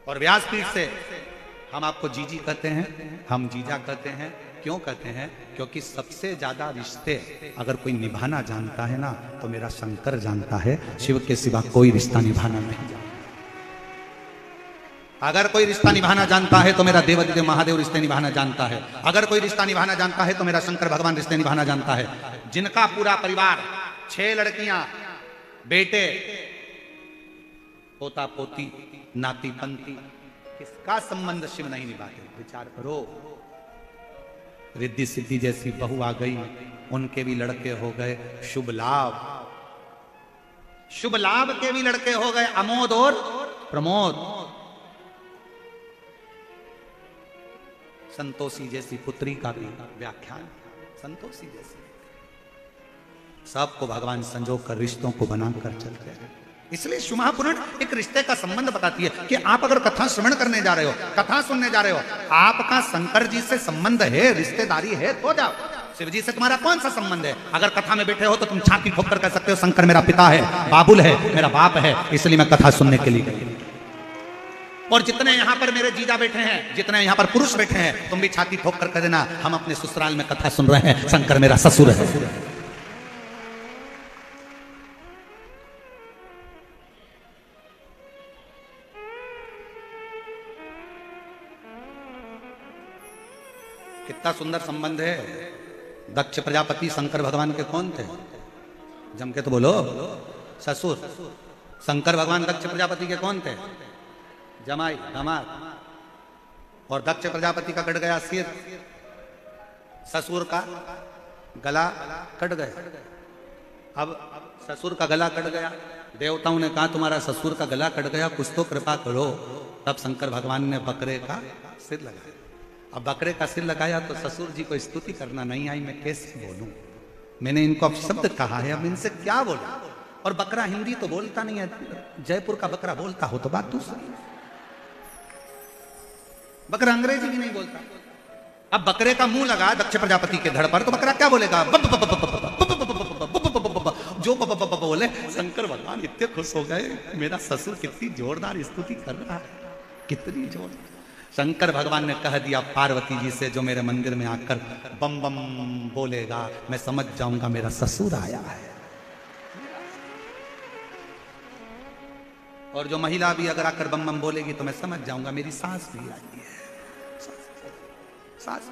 A: और व्यासपीठ से हम आपको जीजी कहते हैं, हम जीजा कहते हैं। क्यों कहते हैं? क्योंकि सबसे ज्यादा रिश्ते अगर कोई निभाना जानता है ना, तो मेरा शंकर जानता है। शिव के सिवा कोई रिश्ता निभाना नहीं जानता। अगर कोई रिश्ता निभाना जानता है तो मेरा देवादिदेव महादेव रिश्ते निभाना जानता है। अगर कोई रिश्ता निभाना जानता है तो मेरा शंकर भगवान रिश्ते निभाना जानता है। जिनका पूरा परिवार, 6 लड़कियां, बेटे, पोता पोती, नाती पंती, किसका संबंध शिव नहीं निभाते? विचार करो। रिद्धि सिद्धि जैसी बहू आ गई, उनके भी लड़के हो गए। शुभ लाभ के भी लड़के हो गए, अमोद और प्रमोद। संतोषी जैसी पुत्री का भी व्याख्यान, संतोषी जैसी। सबको भगवान संजोग कर रिश्तों को बनाकर चलते हैं। इसलिए शिव महापुराण एक रिश्ते का संबंध बताती है कि आप अगर कथा श्रवण करने जा रहे हो, कथा सुनने जा रहे हो, आपका शंकर जी से संबंध है, रिश्तेदारी है, तो जाओ। शिव जी से तुम्हारा कौन सा संबंध है? अगर कथा में बैठे हो तो तुम छाती ठोक कर कह सकते हो शंकर मेरा पिता है, बाबुल है, मेरा बाप है, इसलिए मैं कथा सुनने के लिए गई। और जितने यहां पर मेरे जीजा बैठे हैं, जितने यहां पर पुरुष बैठे हैं, तुम भी छाती ठोक कर कह देना हम अपने ससुराल में कथा सुन रहे हैं, शंकर मेरा ससुर है। कितना सुंदर संबंध है। दक्ष प्रजापति शंकर भगवान के कौन थे? जम के तो बोलो। ससुर। शंकर भगवान दक्ष प्रजापति के कौन थे? जमाई, दामाद। और दक्ष प्रजापति का कट गया सिर, ससुर का गला कट गया। अब ससुर का गला कट गया, देवताओं ने कहा तुम्हारा ससुर का गला कट गया, कुछ तो कृपा करो। तब शंकर भगवान ने बकरे का सिर लगाया। अब बकरे का सिर लगाया तो ससुर जी को स्तुति करना नहीं आई, मैं कैसे बोलूं? मैंने इनको शब्द कहा है, अब इनसे क्या बोलूं? और बकरा हिंदी तो बोलता नहीं है, जयपुर का बकरा बोलता हो तो बात दूसरी। बकरा अंग्रेजी भी नहीं बोलता। अब बकरे का मुंह लगा दक्ष प्रजापति के धड़ पर, तो बकरा क्या बोलेगा? जो बोले। शंकर भगवान इतने खुश हो गए, मेरा ससुर कितनी जोरदार स्तुति कर रहा है, कितनी जोरदार। शंकर भगवान ने कह दिया पार्वती जी से, जो मेरे मंदिर में आकर बम बम बोलेगा मैं समझ जाऊंगा मेरा ससुर आया है। और जो महिला भी अगर आकर बम बम बोलेगी तो मैं समझ जाऊंगा मेरी सास भी आई है। सास।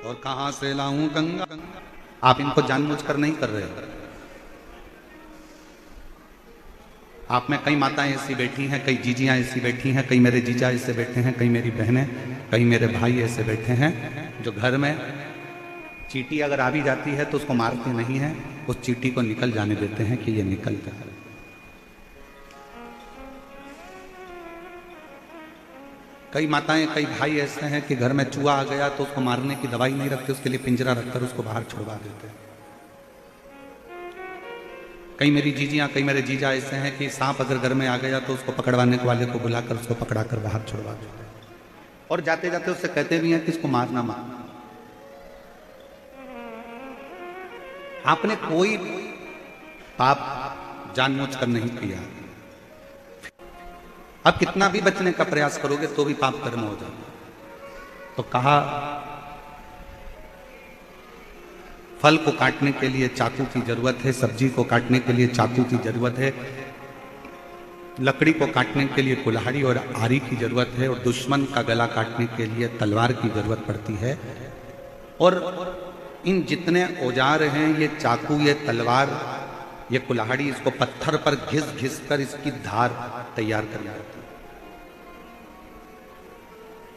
A: और कहां से लाऊं गंगा? आप इनको जानबूझकर नहीं कर रहे। आप में कई माताएं ऐसी बैठी हैं, कई जीजियां ऐसी बैठी हैं, कई मेरे जीजा ऐसे बैठे हैं, कई मेरी बहनें, कई मेरे भाई ऐसे बैठे हैं जो घर में चींटी अगर आ भी जाती है तो उसको मारते नहीं है, उस चींटी को निकल जाने देते हैं कि ये निकल जाए। कई माताएं, कई भाई ऐसे हैं कि घर में चूहा आ गया तो उसको मारने की दवाई नहीं रखते, उसके लिए पिंजरा रखकर उसको बाहर छुड़वा देते हैं। कई मेरी जीजियां, कई मेरे जीजा ऐसे हैं कि सांप अगर घर में आ गया तो उसको पकड़वाने वाले को बुलाकर उसको पकड़ा कर बाहर छुड़वा देते हैं। और जाते जाते उससे कहते भी हैं कि इसको मारना मत। आपने कोई पाप जानबूझकर नहीं किया, अब कितना भी बचने का प्रयास करोगे तो भी पाप कर्म हो जाएगा। तो कहा फल को काटने के लिए चाकू की जरूरत है, सब्जी को काटने के लिए चाकू की जरूरत है, लकड़ी को काटने के लिए कुल्हाड़ी और आरी की जरूरत है, और दुश्मन का गला काटने के लिए तलवार की जरूरत पड़ती है। और इन जितने औजार हैं, ये चाकू, ये तलवार, ये कुल्हाड़ी, इसको पत्थर पर घिस घिस कर इसकी धार तैयार कर जाती है।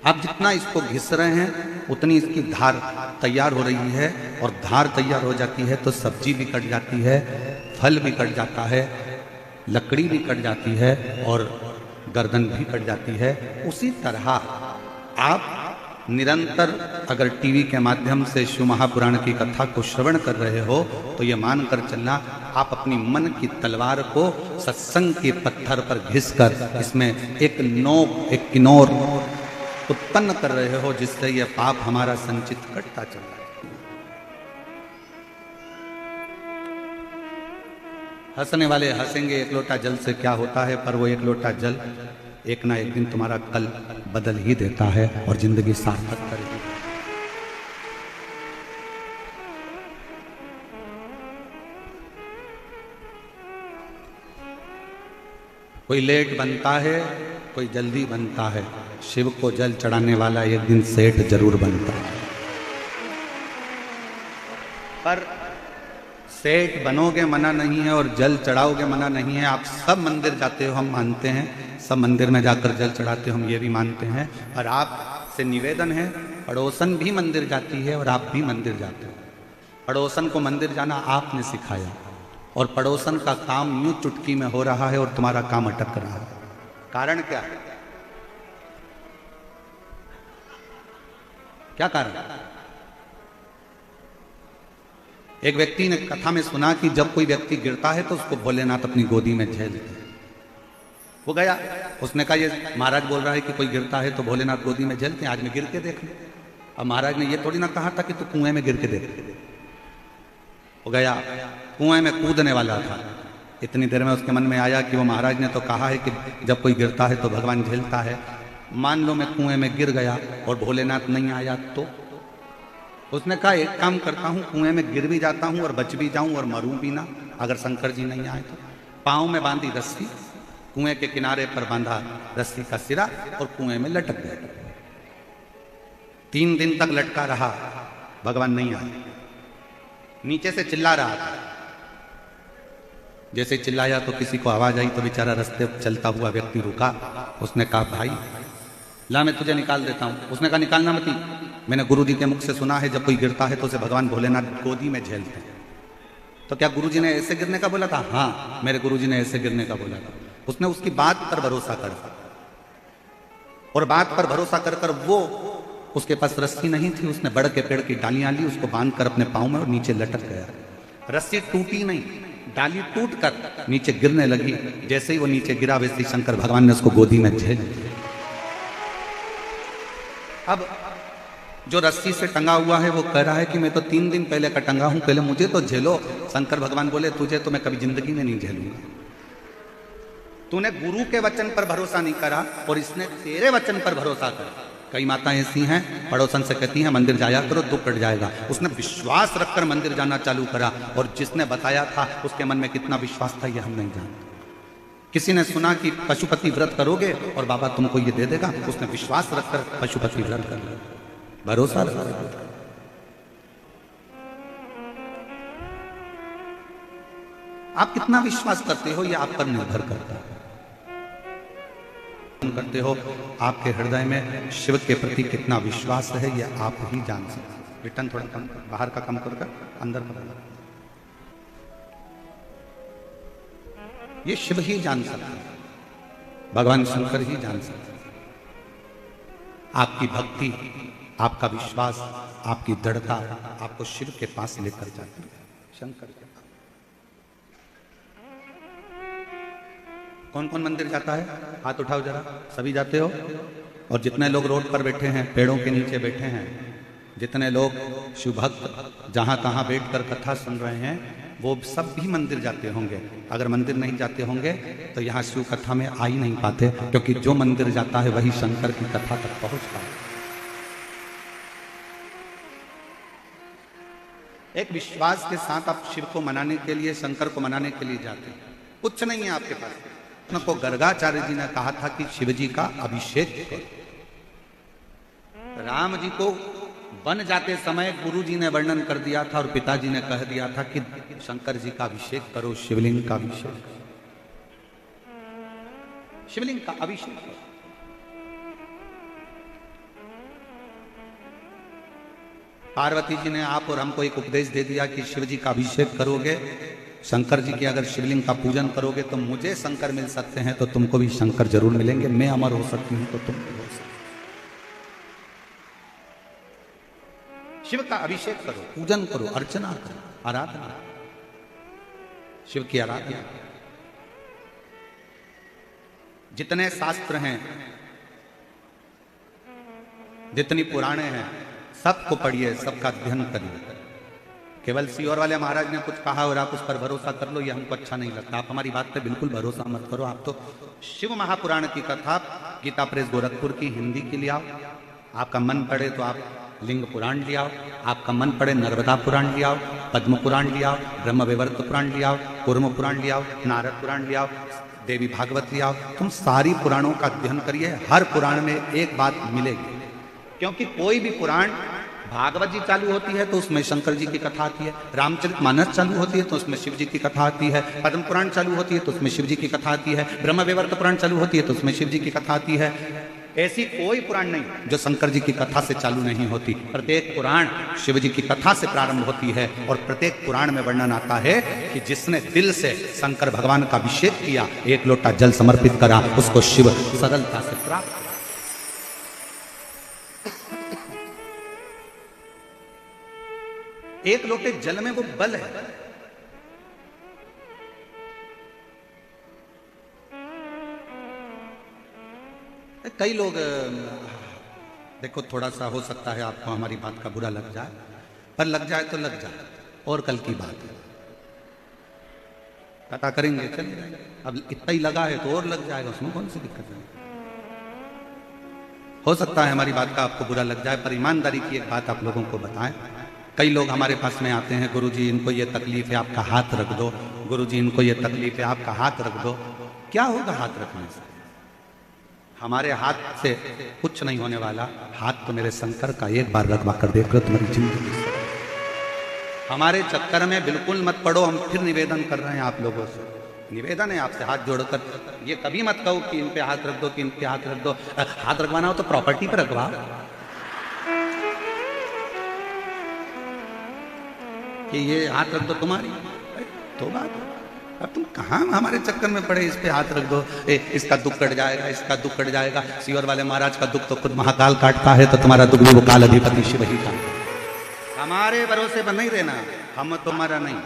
A: आप जितना इसको घिस रहे हैं उतनी इसकी धार तैयार हो रही है, और धार तैयार हो जाती है तो सब्जी भी कट जाती है, फल भी कट जाता है, लकड़ी भी कट जाती है, और गर्दन भी कट जाती है। उसी तरह आप निरंतर अगर टीवी के माध्यम से शिव महापुराण की कथा को श्रवण कर रहे हो तो ये मानकर चलना आप अपनी मन की तलवार को सत्संग के पत्थर पर घिसकर इसमें एक नोक, एक किनोर उत्पन्न कर रहे हो, जिससे यह पाप हमारा संचित कटता चल रहा है। हंसने वाले हंसेंगे, एक लोटा जल से क्या होता है, पर वो एक लोटा जल एक ना एक दिन तुम्हारा कल बदल ही देता है और जिंदगी सार्थक करेगी। कोई लेट बनता है, कोई जल्दी बनता है, शिव को जल चढ़ाने वाला एक दिन सेठ जरूर बनता है। पर सेठ बनोगे मना नहीं है और जल चढ़ाओगे मना नहीं है। आप सब मंदिर जाते हो, हम मानते हैं, सब मंदिर में जाकर जल चढ़ाते हो, हम ये भी मानते हैं। और आपसे निवेदन है, पड़ोसन भी मंदिर जाती है और आप भी मंदिर जाते हो। पड़ोसन को मंदिर जाना आपने सिखाया और पड़ोसन का काम यूं चुटकी में हो रहा है और तुम्हारा काम अटक रहा है। कारण क्या है? क्या कारण? एक व्यक्ति ने कथा में सुना कि जब कोई व्यक्ति गिरता है तो उसको भोलेनाथ अपनी गोदी में झेल लेते हैं। वो गया, उसने कहा ये महाराज बोल रहा है कि कोई गिरता है तो भोलेनाथ गोदी में झेलते हैं, आज मैं गिर के देख लूं। अब महाराज ने ये थोड़ी ना कहा था कि तू कुएं में गिर के देख। वो गया, कुएं में कूदने वाला था। इतनी देर में उसके मन में आया कि वो महाराज ने तो कहा है कि जब कोई गिरता है तो भगवान झेलता है। मान लो मैं कुएं में गिर गया और भोलेनाथ नहीं आया तो? उसने कहा एक काम करता हूं, कुएं में गिर भी जाता हूं और बच भी जाऊं और मरूं भी ना, अगर शंकर जी नहीं आए तो। पांव में बांधी रस्सी, कुएं के किनारे पर बांधा रस्सी का सिरा और कुएं में लटक गया। 3 दिन तक लटका रहा, भगवान नहीं आए। नीचे से चिल्ला रहा था, जैसे चिल्लाया तो किसी को आवाज आई तो बेचारा रास्ते चलता हुआ व्यक्ति रुका। उसने कहा भाई ला मैं तुझे निकाल देता हूं। उसने कहा निकालना मत, मैंने गुरुजी के मुख से सुना है जब कोई गिरता है तो उसे भगवान भोलेनाथ गोदी में झेलते हैं। तो क्या गुरुजी ने ऐसे गिरने का बोला था? हाँ, मेरे गुरुजी ने ऐसे गिरने का बोला था। उसने उसकी बात पर भरोसा कर और बात पर भरोसा कर कर वो, उसके पास रस्सी नहीं थी, उसने बड़ के पेड़ की डालियां ली, उसको बांधकर अपने पांव में और नीचे लटक गया। रस्सी टूटी नहीं, डाली टूट कर नीचे गिरने लगी। जैसे ही वो नीचे गिरा वैसे ही शंकर भगवान ने उसको गोदी में झेल लिया। अब जो रस्सी से टंगा हुआ है वो कह रहा है कि मैं तो 3 दिन पहले का टंगा हूं, पहले मुझे तो झेलो। शंकर भगवान बोले तुझे तो मैं कभी जिंदगी में नहीं झेलूंगा। तूने गुरु के वचन पर भरोसा नहीं करा और इसने तेरे वचन पर भरोसा करा। कई माताएं ऐसी हैं, पड़ोसन से कहती हैं मंदिर जाया करो दुख कट जाएगा। उसने विश्वास रखकर मंदिर जाना चालू करा और जिसने बताया था उसके मन में कितना विश्वास था ये हम नहीं जानते। किसी ने सुना कि पशुपति व्रत करोगे और बाबा तुमको ये दे देगा, उसने विश्वास रखकर पशुपति व्रत कर लिया, भरोसा रखा। आप कितना विश्वास करते हो ये आप पर निर्भर करता है। करते हो आपके हृदय में शिव के प्रति कितना विश्वास है ये आप ही जान सकते हैं। रिटर्न थोड़ा कम, बाहर का कम कर अंदर का, ये शिव ही जान सकते हैं, भगवान शंकर ही जान सकते हैं। आपकी भक्ति, आपका विश्वास, आपकी दृढ़ता आपको शिव के पास लेकर जाती है, शंकर के पास। कौन कौन मंदिर जाता है? हाथ उठाओ जरा, सभी जाते हो? और जितने लोग रोड पर बैठे हैं, पेड़ों के नीचे बैठे हैं, जितने लोग शिव भक्त जहां तहां बैठकर कथा सुन रहे हैं, वो सब भी मंदिर जाते होंगे। अगर मंदिर नहीं जाते होंगे तो यहाँ शिव कथा में आ ही नहीं पाते, क्योंकि जो मंदिर जाता है वही शंकर की कथा तक पहुंचता है। एक विश्वास के साथ आप शिव को मनाने के लिए, शंकर को मनाने के लिए जाते हैं। कुछ नहीं है आपके पास। को गर्गाचार्य जी ने कहा था कि शिव जी का अभिषेक करो। राम जी को बन जाते समय गुरु जी ने वर्णन कर दिया था और पिताजी ने कह दिया था कि शंकर जी का अभिषेक करो, शिवलिंग का अभिषेक, शिवलिंग का अभिषेक करो। पार्वती जी ने आप और हमको एक उपदेश दे दिया कि शिव जी का अभिषेक करोगे, शंकर जी की अगर शिवलिंग का पूजन करोगे तो मुझे शंकर मिल सकते हैं, तो तुमको भी शंकर जरूर मिलेंगे। मैं अमर हो सकती हूं तो तुम भी हो सकते। शिव का अभिषेक करो, पूजन करो, अर्चना करो, आराधना, शिव की आराधना। जितने शास्त्र हैं, जितनी पुराणे हैं, सबको पढ़िए, सबका अध्ययन करिए। केवल सीहोर वाले महाराज ने कुछ कहा और आप उस पर भरोसा कर लो, ये हमको अच्छा नहीं लगता। आप हमारी बात पे बिल्कुल भरोसा मत करो। आप तो शिव महापुराण की कथा गीता प्रेस गोरखपुर की हिंदी के लिए आओ। आपका मन पड़े तो आप लिंग पुराण ले आओ, आपका मन पड़े नर्मदा पुराण ले आओ, पद्म पुराण ले आओ, ब्रह्म विवर्त पुराण ले आओ, कूर्म पुराण ले आओ, नारद पुराण ले आओ, देवी भागवत ले आओ। तुम सारी पुराणों का अध्ययन करिए, हर पुराण में एक बात मिलेगी, क्योंकि कोई भी पुराण भागवत जी चालू होती है तो उसमें शंकर जी की कथा आती है, रामचरितमानस चालू होती है तो उसमें शिव जी की कथा आती है, पद्म पुराण चालू होती है तो उसमें शिव जी की कथा आती है, ब्रह्म वैवर्त पुराण चालू होती है तो उसमें शिव जी की कथा आती है। ऐसी कोई पुराण नहीं जो शंकर जी की कथा से चालू नहीं होती। प्रत्येक पुराण शिव जी की कथा से प्रारंभ होती है और प्रत्येक पुराण में वर्णन आता है कि जिसने दिल से शंकर भगवान का अभिषेक किया, एक लोटा जल समर्पित करा, उसको शिव सरलता से प्राप्त। एक लोटे जल में वो बल है। कई लोग, देखो थोड़ा सा हो सकता है आपको हमारी बात का बुरा लग जाए, पर लग जाए तो लग जाए, और कल की बात है, कथा करेंगे चलिए। अब इतना ही लगा है तो और लग जाएगा, उसमें कौन सी दिक्कत है। हो सकता है हमारी बात का आपको बुरा लग जाए, पर ईमानदारी की एक बात आप लोगों को बताएं। कई लोग हमारे पास में आते हैं, गुरुजी इनको ये तकलीफ है, आपका हाथ रख दो, गुरुजी इनको ये तकलीफ है, आपका हाथ रख दो। क्या होगा हाथ रखने से? हमारे हाथ से कुछ नहीं होने वाला, हाथ तो मेरे शंकर का एक बार रखवा कर देखो तुम्हारी जिंदगी। हमारे चक्कर में बिल्कुल मत पड़ो। हम फिर निवेदन कर रहे हैं आप लोगों से, निवेदन है आपसे हाथ जोड़कर, ये कभी मत कहो कि इन पे हाथ रख दो, कि इन पे हाथ रख दो। हाथ रखवाना हो तो प्रॉपर्टी पे रखवा, कि ये हाथ रख दो तुम्हारी तो बात। अब तुम कहाँ हमारे चक्कर में पड़े, इस पे हाथ रख दो, इसका दुख कट जाएगा, इसका दुख कट जाएगा। सीवर वाले महाराज का दुख तो खुद महाकाल काटता है, तो तुम्हारा दुख भी वो काल अधिपति शिव ही का। हमारे भरोसे पर नहीं रहना, हम तुम्हारा नहीं।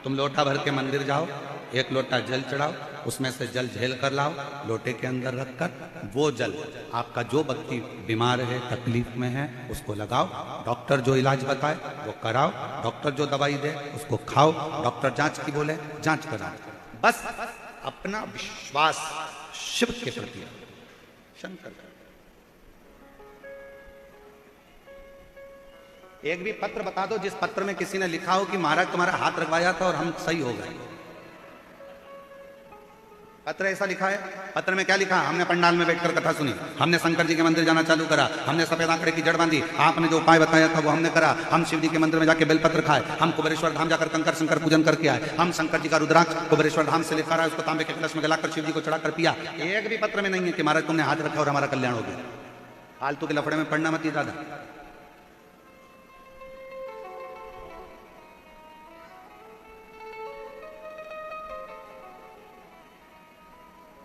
A: तुम लोटा भर के मंदिर जाओ, एक लोटा जल चढ़ाओ, उसमें से जल झेल कर लाओ, लोटे के अंदर रखकर वो जल आपका जो व्यक्ति बीमार है, तकलीफ में है, उसको लगाओ। डॉक्टर जो इलाज बताए वो कराओ, डॉक्टर जो दवाई दे उसको खाओ, डॉक्टर जांच की बोले जांच कराओ। बस अपना विश्वास शिव के प्रति, शंकर का। एक भी पत्र बता दो जिस पत्र में किसी ने लिखा हो कि महाराज तुम्हारा हाथ रखवाया था और हम सही हो गए। पत्र ऐसा लिखा है? पत्र में क्या लिखा? हमने पंडाल में बैठकर कथा सुनी, हमने शंकर जी के मंदिर जाना चालू करा, हमने सफेद आंकड़े की जड़ बांधी, आपने जो उपाय बताया था वो हमने करा, हम शिव जी के मंदिर में जाके बेलपत्र खाए, हम कुबेरेश्वर धाम जाकर कंकर शंकर पूजन करके आए, हम शंकर जी का रुद्राक्ष कुबेरेश्वर धाम से लेकर आए, उसको तांबे के कलश में गलाकर शिव जी को चढ़ाकर पिया। एक भी पत्र में नहीं है कि महाराज तुमने हाथ रखा और हमारा कल्याण हो गया। फालतू के लफड़े में पढ़ना मत दादा।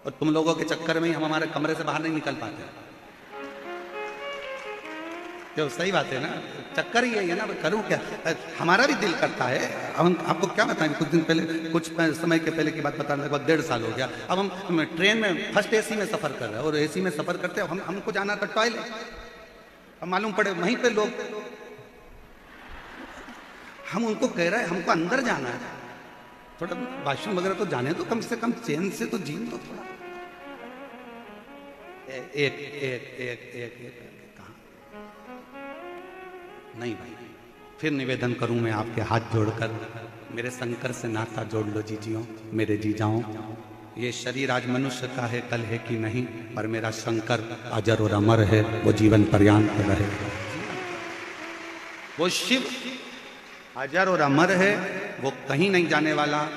A: और तुम लोगों के चक्कर में ही हम हमारे कमरे से बाहर नहीं निकल पाते। जो सही बात है ना, चक्कर ही है ना, करूं क्या। हमारा भी दिल करता है। अब हम आपको क्या बताएं, कुछ दिन पहले, कुछ समय के पहले की बात बताने, लगभग 1.5 साल हो गया। अब हम ट्रेन में फर्स्ट एसी में सफर कर रहे हैं, और एसी में सफर करते हैं, हमको जाना था टॉयलेट। अब मालूम पड़े वहीं पे लोग, हम उनको कह रहे हैं हमको अंदर जाना है, थोड़ा वाशरूम वगैरह तो जाने तो, कम से कम चैन से तो जीन तो थोड़ा। एक एक एक एक एक कहा नहीं भाई। फिर निवेदन करूं मैं आपके हाथ जोड़कर, मेरे शंकर से नाता जोड़ लो जीजियों, मेरे जीजाओं। ये शरीर आज मनुष्य का है, कल है कि नहीं, पर मेरा शंकर अजर और अमर है, वो जीवन पर्यंत रहेगा। वो शिव अजर और अमर है, वो कहीं नहीं जाने वाला।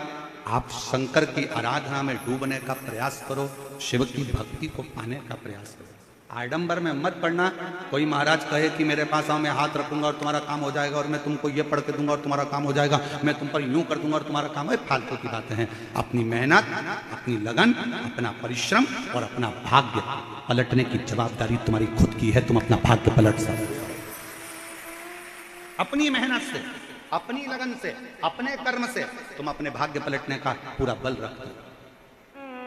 A: आप शंकर की आराधना में डूबने का प्रयास करो, शिव की भक्ति को पाने का प्रयास करो। आडंबर में मत पढ़ना। कोई महाराज कहे कि मेरे पास आओ, मैं हाथ रखूंगा और तुम्हारा काम हो जाएगा, और मैं तुमको ये पढ़ के दूंगा और तुम्हारा काम हो जाएगा, मैं तुम पर यूं कर दूंगा और तुम्हारा काम है। फालतू की बातें हैं। अपनी मेहनत, अपनी लगन, अपना परिश्रम और अपना भाग्य पलटने की जवाबदारी तुम्हारी खुद की है। तुम अपना भाग्य पलट सकते हो अपनी मेहनत से, अपनी लगन से, अपने कर्म से। तुम अपने भाग्य पलटने का पूरा बल रखते हो।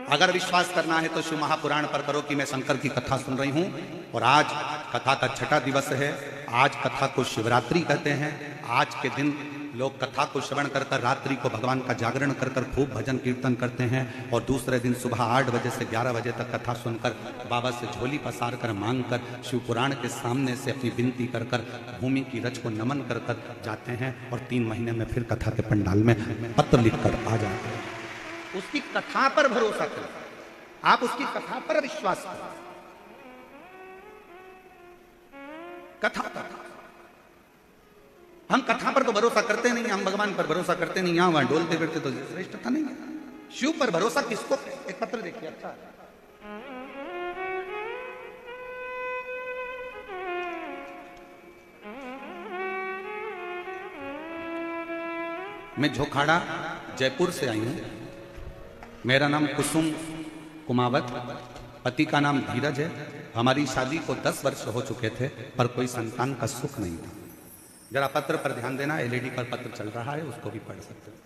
A: अगर विश्वास करना है तो शिव महापुराण पर करो कि मैं शंकर की कथा सुन रही हूं, और आज कथा का 6ठा दिवस है। आज कथा को शिवरात्रि कहते हैं। आज के दिन लोग कथा को श्रवण कर कर रात्रि को भगवान का जागरण कर कर खूब भजन कीर्तन करते हैं, और दूसरे दिन सुबह 8 बजे से 11 बजे तक कथा सुनकर बाबा से झोली पसार कर मांग कर शिव पुराण के सामने से अपनी विनती कर कर भूमि की रज को नमन कर कर जाते हैं, और 3 महीने में फिर कथा के पंडाल में पत्र लिख कर आ जाते हैं। उसकी कथा पर भरोसा करें, आप उसकी कथा पर विश्वास करें। कथा हम कथा पर तो भरोसा करते नहीं, हम भगवान पर भरोसा करते नहीं, यहाँ वहां डोलते फिरते तो श्रेष्ठता नहीं है। शिव पर भरोसा किसको? एक पत्र देखिए, अच्छा मैं झोखाड़ा जयपुर से आई हूं। मेरा नाम कुसुम कुमावत, पति का नाम धीरज है। हमारी शादी को 10 वर्ष हो चुके थे पर कोई संतान का सुख नहीं था। जरा पत्र पर ध्यान देना, एलईडी पर पत्र चल रहा है, उसको भी पढ़ सकते हो।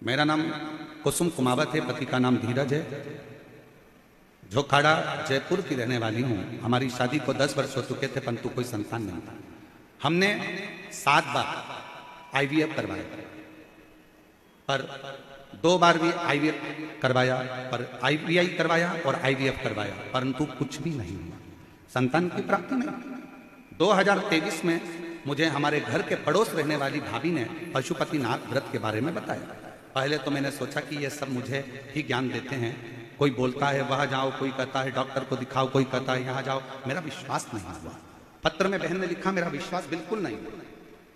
A: मेरा नाम कुसुम कुमावत है, पति का नाम धीरज है। झोखाड़ा जयपुर की रहने वाली हूँ। हमारी शादी को 10 वर्ष हो चुके थे परंतु कोई संतान नहीं था। हमने 7 बार IVF करवाया पर 2 बार भी IVF करवाया, पर IVI करवाया और IVF करवाया परंतु कुछ भी नहीं हुआ, संतान की प्राप्ति नहीं। 2023 में मुझे हमारे घर के पड़ोस रहने वाली भाभी ने पशुपतिनाथ व्रत के बारे में बताया। पहले तो मैंने सोचा कि ये सब मुझे ही ज्ञान देते हैं, कोई बोलता है वहां जाओ, कोई कहता है डॉक्टर को दिखाओ, कोई कहता है यहाँ जाओ। मेरा विश्वास नहीं हुआ। पत्र में बहन ने लिखा, मेरा विश्वास बिल्कुल नहीं हुआ।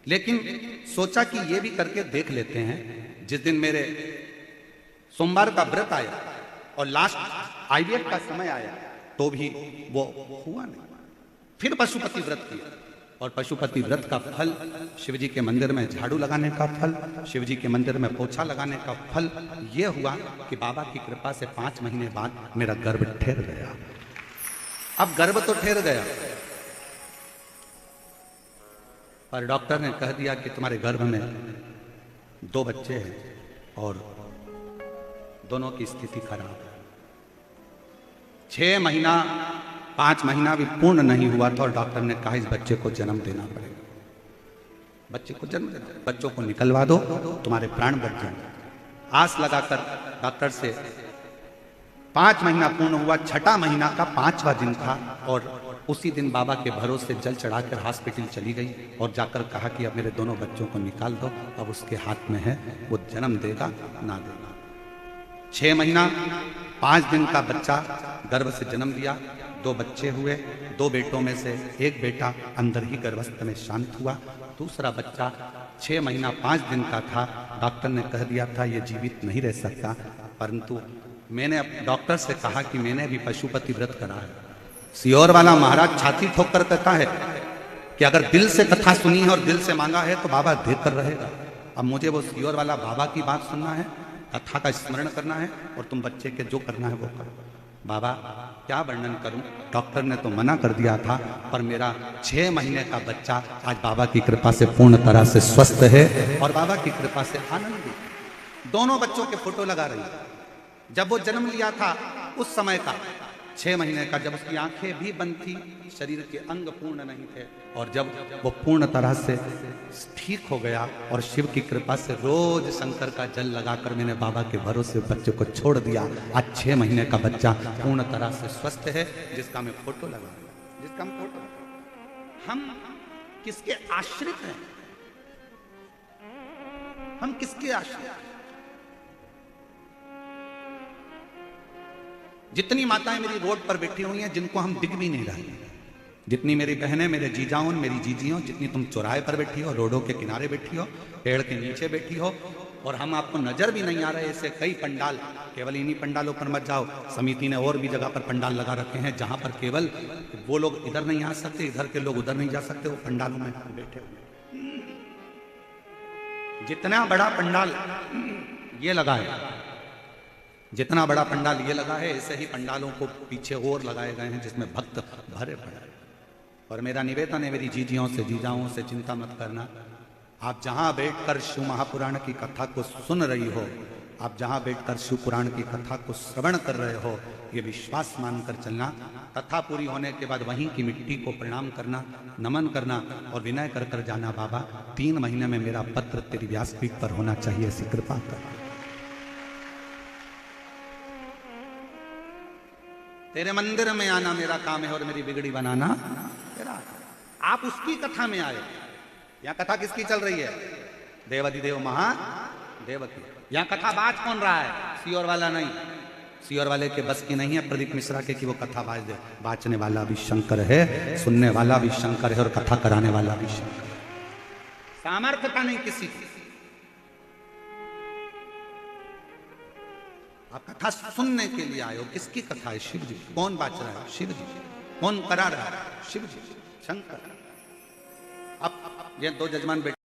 A: लेकिन सोचा कि ये भी करके देख लेते हैं। जिस दिन मेरे सोमवार का व्रत आया और लास्ट IVF का समय आया तो भी वो हुआ नहीं। फिर पशुपति व्रत किया और पशुपति व्रत का फल, शिव जी के मंदिर में झाड़ू लगाने का फल, शिव जी के मंदिर में पोछा लगाने का फल ये हुआ कि बाबा की कृपा से 5 महीने बाद मेरा गर्भ ठहर गया। अब गर्भ तो ठहर गया पर डॉक्टर ने कह दिया कि तुम्हारे गर्भ में 2 बच्चे हैं और दोनों की स्थिति खराब है। 6 महीना 5 महीना भी पूर्ण नहीं हुआ था और डॉक्टर ने कहा इस बच्चे को जन्म देना पड़ेगा, बच्चे को जन्म देना, बच्चों को निकलवा दो, तुम्हारे प्राण बच जाएंगे। आस लगाकर डॉक्टर से 5 महीना पूर्ण हुआ, 6ठा महीना का 5वां दिन था और उसी दिन बाबा के भरोसे जल चढ़ाकर हॉस्पिटल चली गई और जाकर कहा कि अब मेरे दोनों बच्चों को निकाल दो, अब उसके हाथ में है, वो जन्म देगा ना देगा। 6 महीना 5 दिन का बच्चा गर्भ से जन्म दिया, 2 बच्चे हुए। 2 बेटों में से एक बेटा अंदर ही गर्भस्थ में शांत हुआ, दूसरा बच्चा 6 महीना 5 दिन का था। डॉक्टर ने कह दिया था ये जीवित नहीं रह सकता, परंतु मैंने डॉक्टर से कहा कि मैंने भी पशुपति व्रत करा है। सियोर वाला महाराज छाती ठोक कर कहता है कि अगर दिल से कथा सुनी है और दिल से मांगा है तो बाबा देकर रहेगा। अब मुझे वो सियोर वाला बाबा की बात सुनना है, कथा का स्मरण करना है और तुम बच्चे के जो करना है वो करो। बाबा क्या वर्णन करूं, डॉक्टर ने तो मना कर दिया था पर मेरा 6 महीने का बच्चा आज बाबा की कृपा से पूर्ण तरह से स्वस्थ है और बाबा की कृपा से आनंदित। दोनों बच्चों के फोटो लगा रही है। जब वो जन्म लिया था उस समय का 6 महीने का, जब उसकी आंखें भी बंद थी, शरीर के अंग पूर्ण नहीं थे और जब वो पूर्ण तरह से ठीक हो गया और शिव की कृपा से रोज शंकर का जल लगाकर मैंने बाबा के भरोसे बच्चे को छोड़ दिया। आज 6 महीने का बच्चा पूर्ण तरह से स्वस्थ है, जिसका मैं फोटो लगा, जिसका हम फोटो। हम किसके आश्रित हैं? हम किसके आश्रित? जितनी माताएं मेरी रोड पर बैठी हुई हैं जिनको हम दिख भी नहीं रहे, जितनी मेरी बहनें, मेरे जीजाओं, मेरी जीजियों, जितनी तुम चौराहे पर बैठी हो, रोडों के किनारे बैठी हो, पेड़ के नीचे बैठी हो और हम आपको नजर भी नहीं आ रहे। ऐसे कई पंडाल, केवल इन्हीं पंडालों पर मत जाओ, समिति ने और भी जगह पर पंडाल लगा रखे हैं जहां पर केवल वो लोग इधर नहीं आ सकते, इधर के लोग उधर नहीं जा सकते, वो पंडालों में बैठे हुए। जितना बड़ा पंडाल ये लगा है, जितना बड़ा पंडाल ये लगा है, ऐसे ही पंडालों को पीछे और लगाए गए हैं जिसमें भक्त भरे पड़े। और मेरा निवेदन है मेरी जीजियों से, जीजाओं से, चिंता मत करना। आप जहां बैठकर शिव महापुराण की कथा को सुन रही हो, आप जहां बैठकर शिव पुराण की कथा को श्रवण कर रहे हो, ये विश्वास मानकर चलना। कथा पूरी होने के बाद वहीं की मिट्टी को प्रणाम करना, नमन करना और विनय कर कर जाना, बाबा 3 महीने में मेरा पत्र तेरी व्यासपीठ पर होना चाहिए, ऐसी कृपा कर। तेरे मंदिर में आना मेरा काम है और मेरी बिगड़ी बनाना तेरा। आप उसकी कथा में आए। यहाँ कथा किसकी चल रही है? देवाधिदेव महादेव की। यहाँ कथा बाज कौन रहा है? सियोर वाला नहीं, सियोर वाले के बस की नहीं है प्रदीप मिश्रा के कि वो कथा बाज दे। बाचने वाला भी शंकर है, सुनने वाला भी शंकर है और कथा कराने वाला भी शंकर। सामर्थ्यता नहीं किसी की। आप कथा सुनने के लिए आए हो, किसकी कथा है? शिव जी। कौन बाच रहा है? शिव जी। कौन करा रहा है? शिव जी, शंकर। अब ये दो जजमान बैठे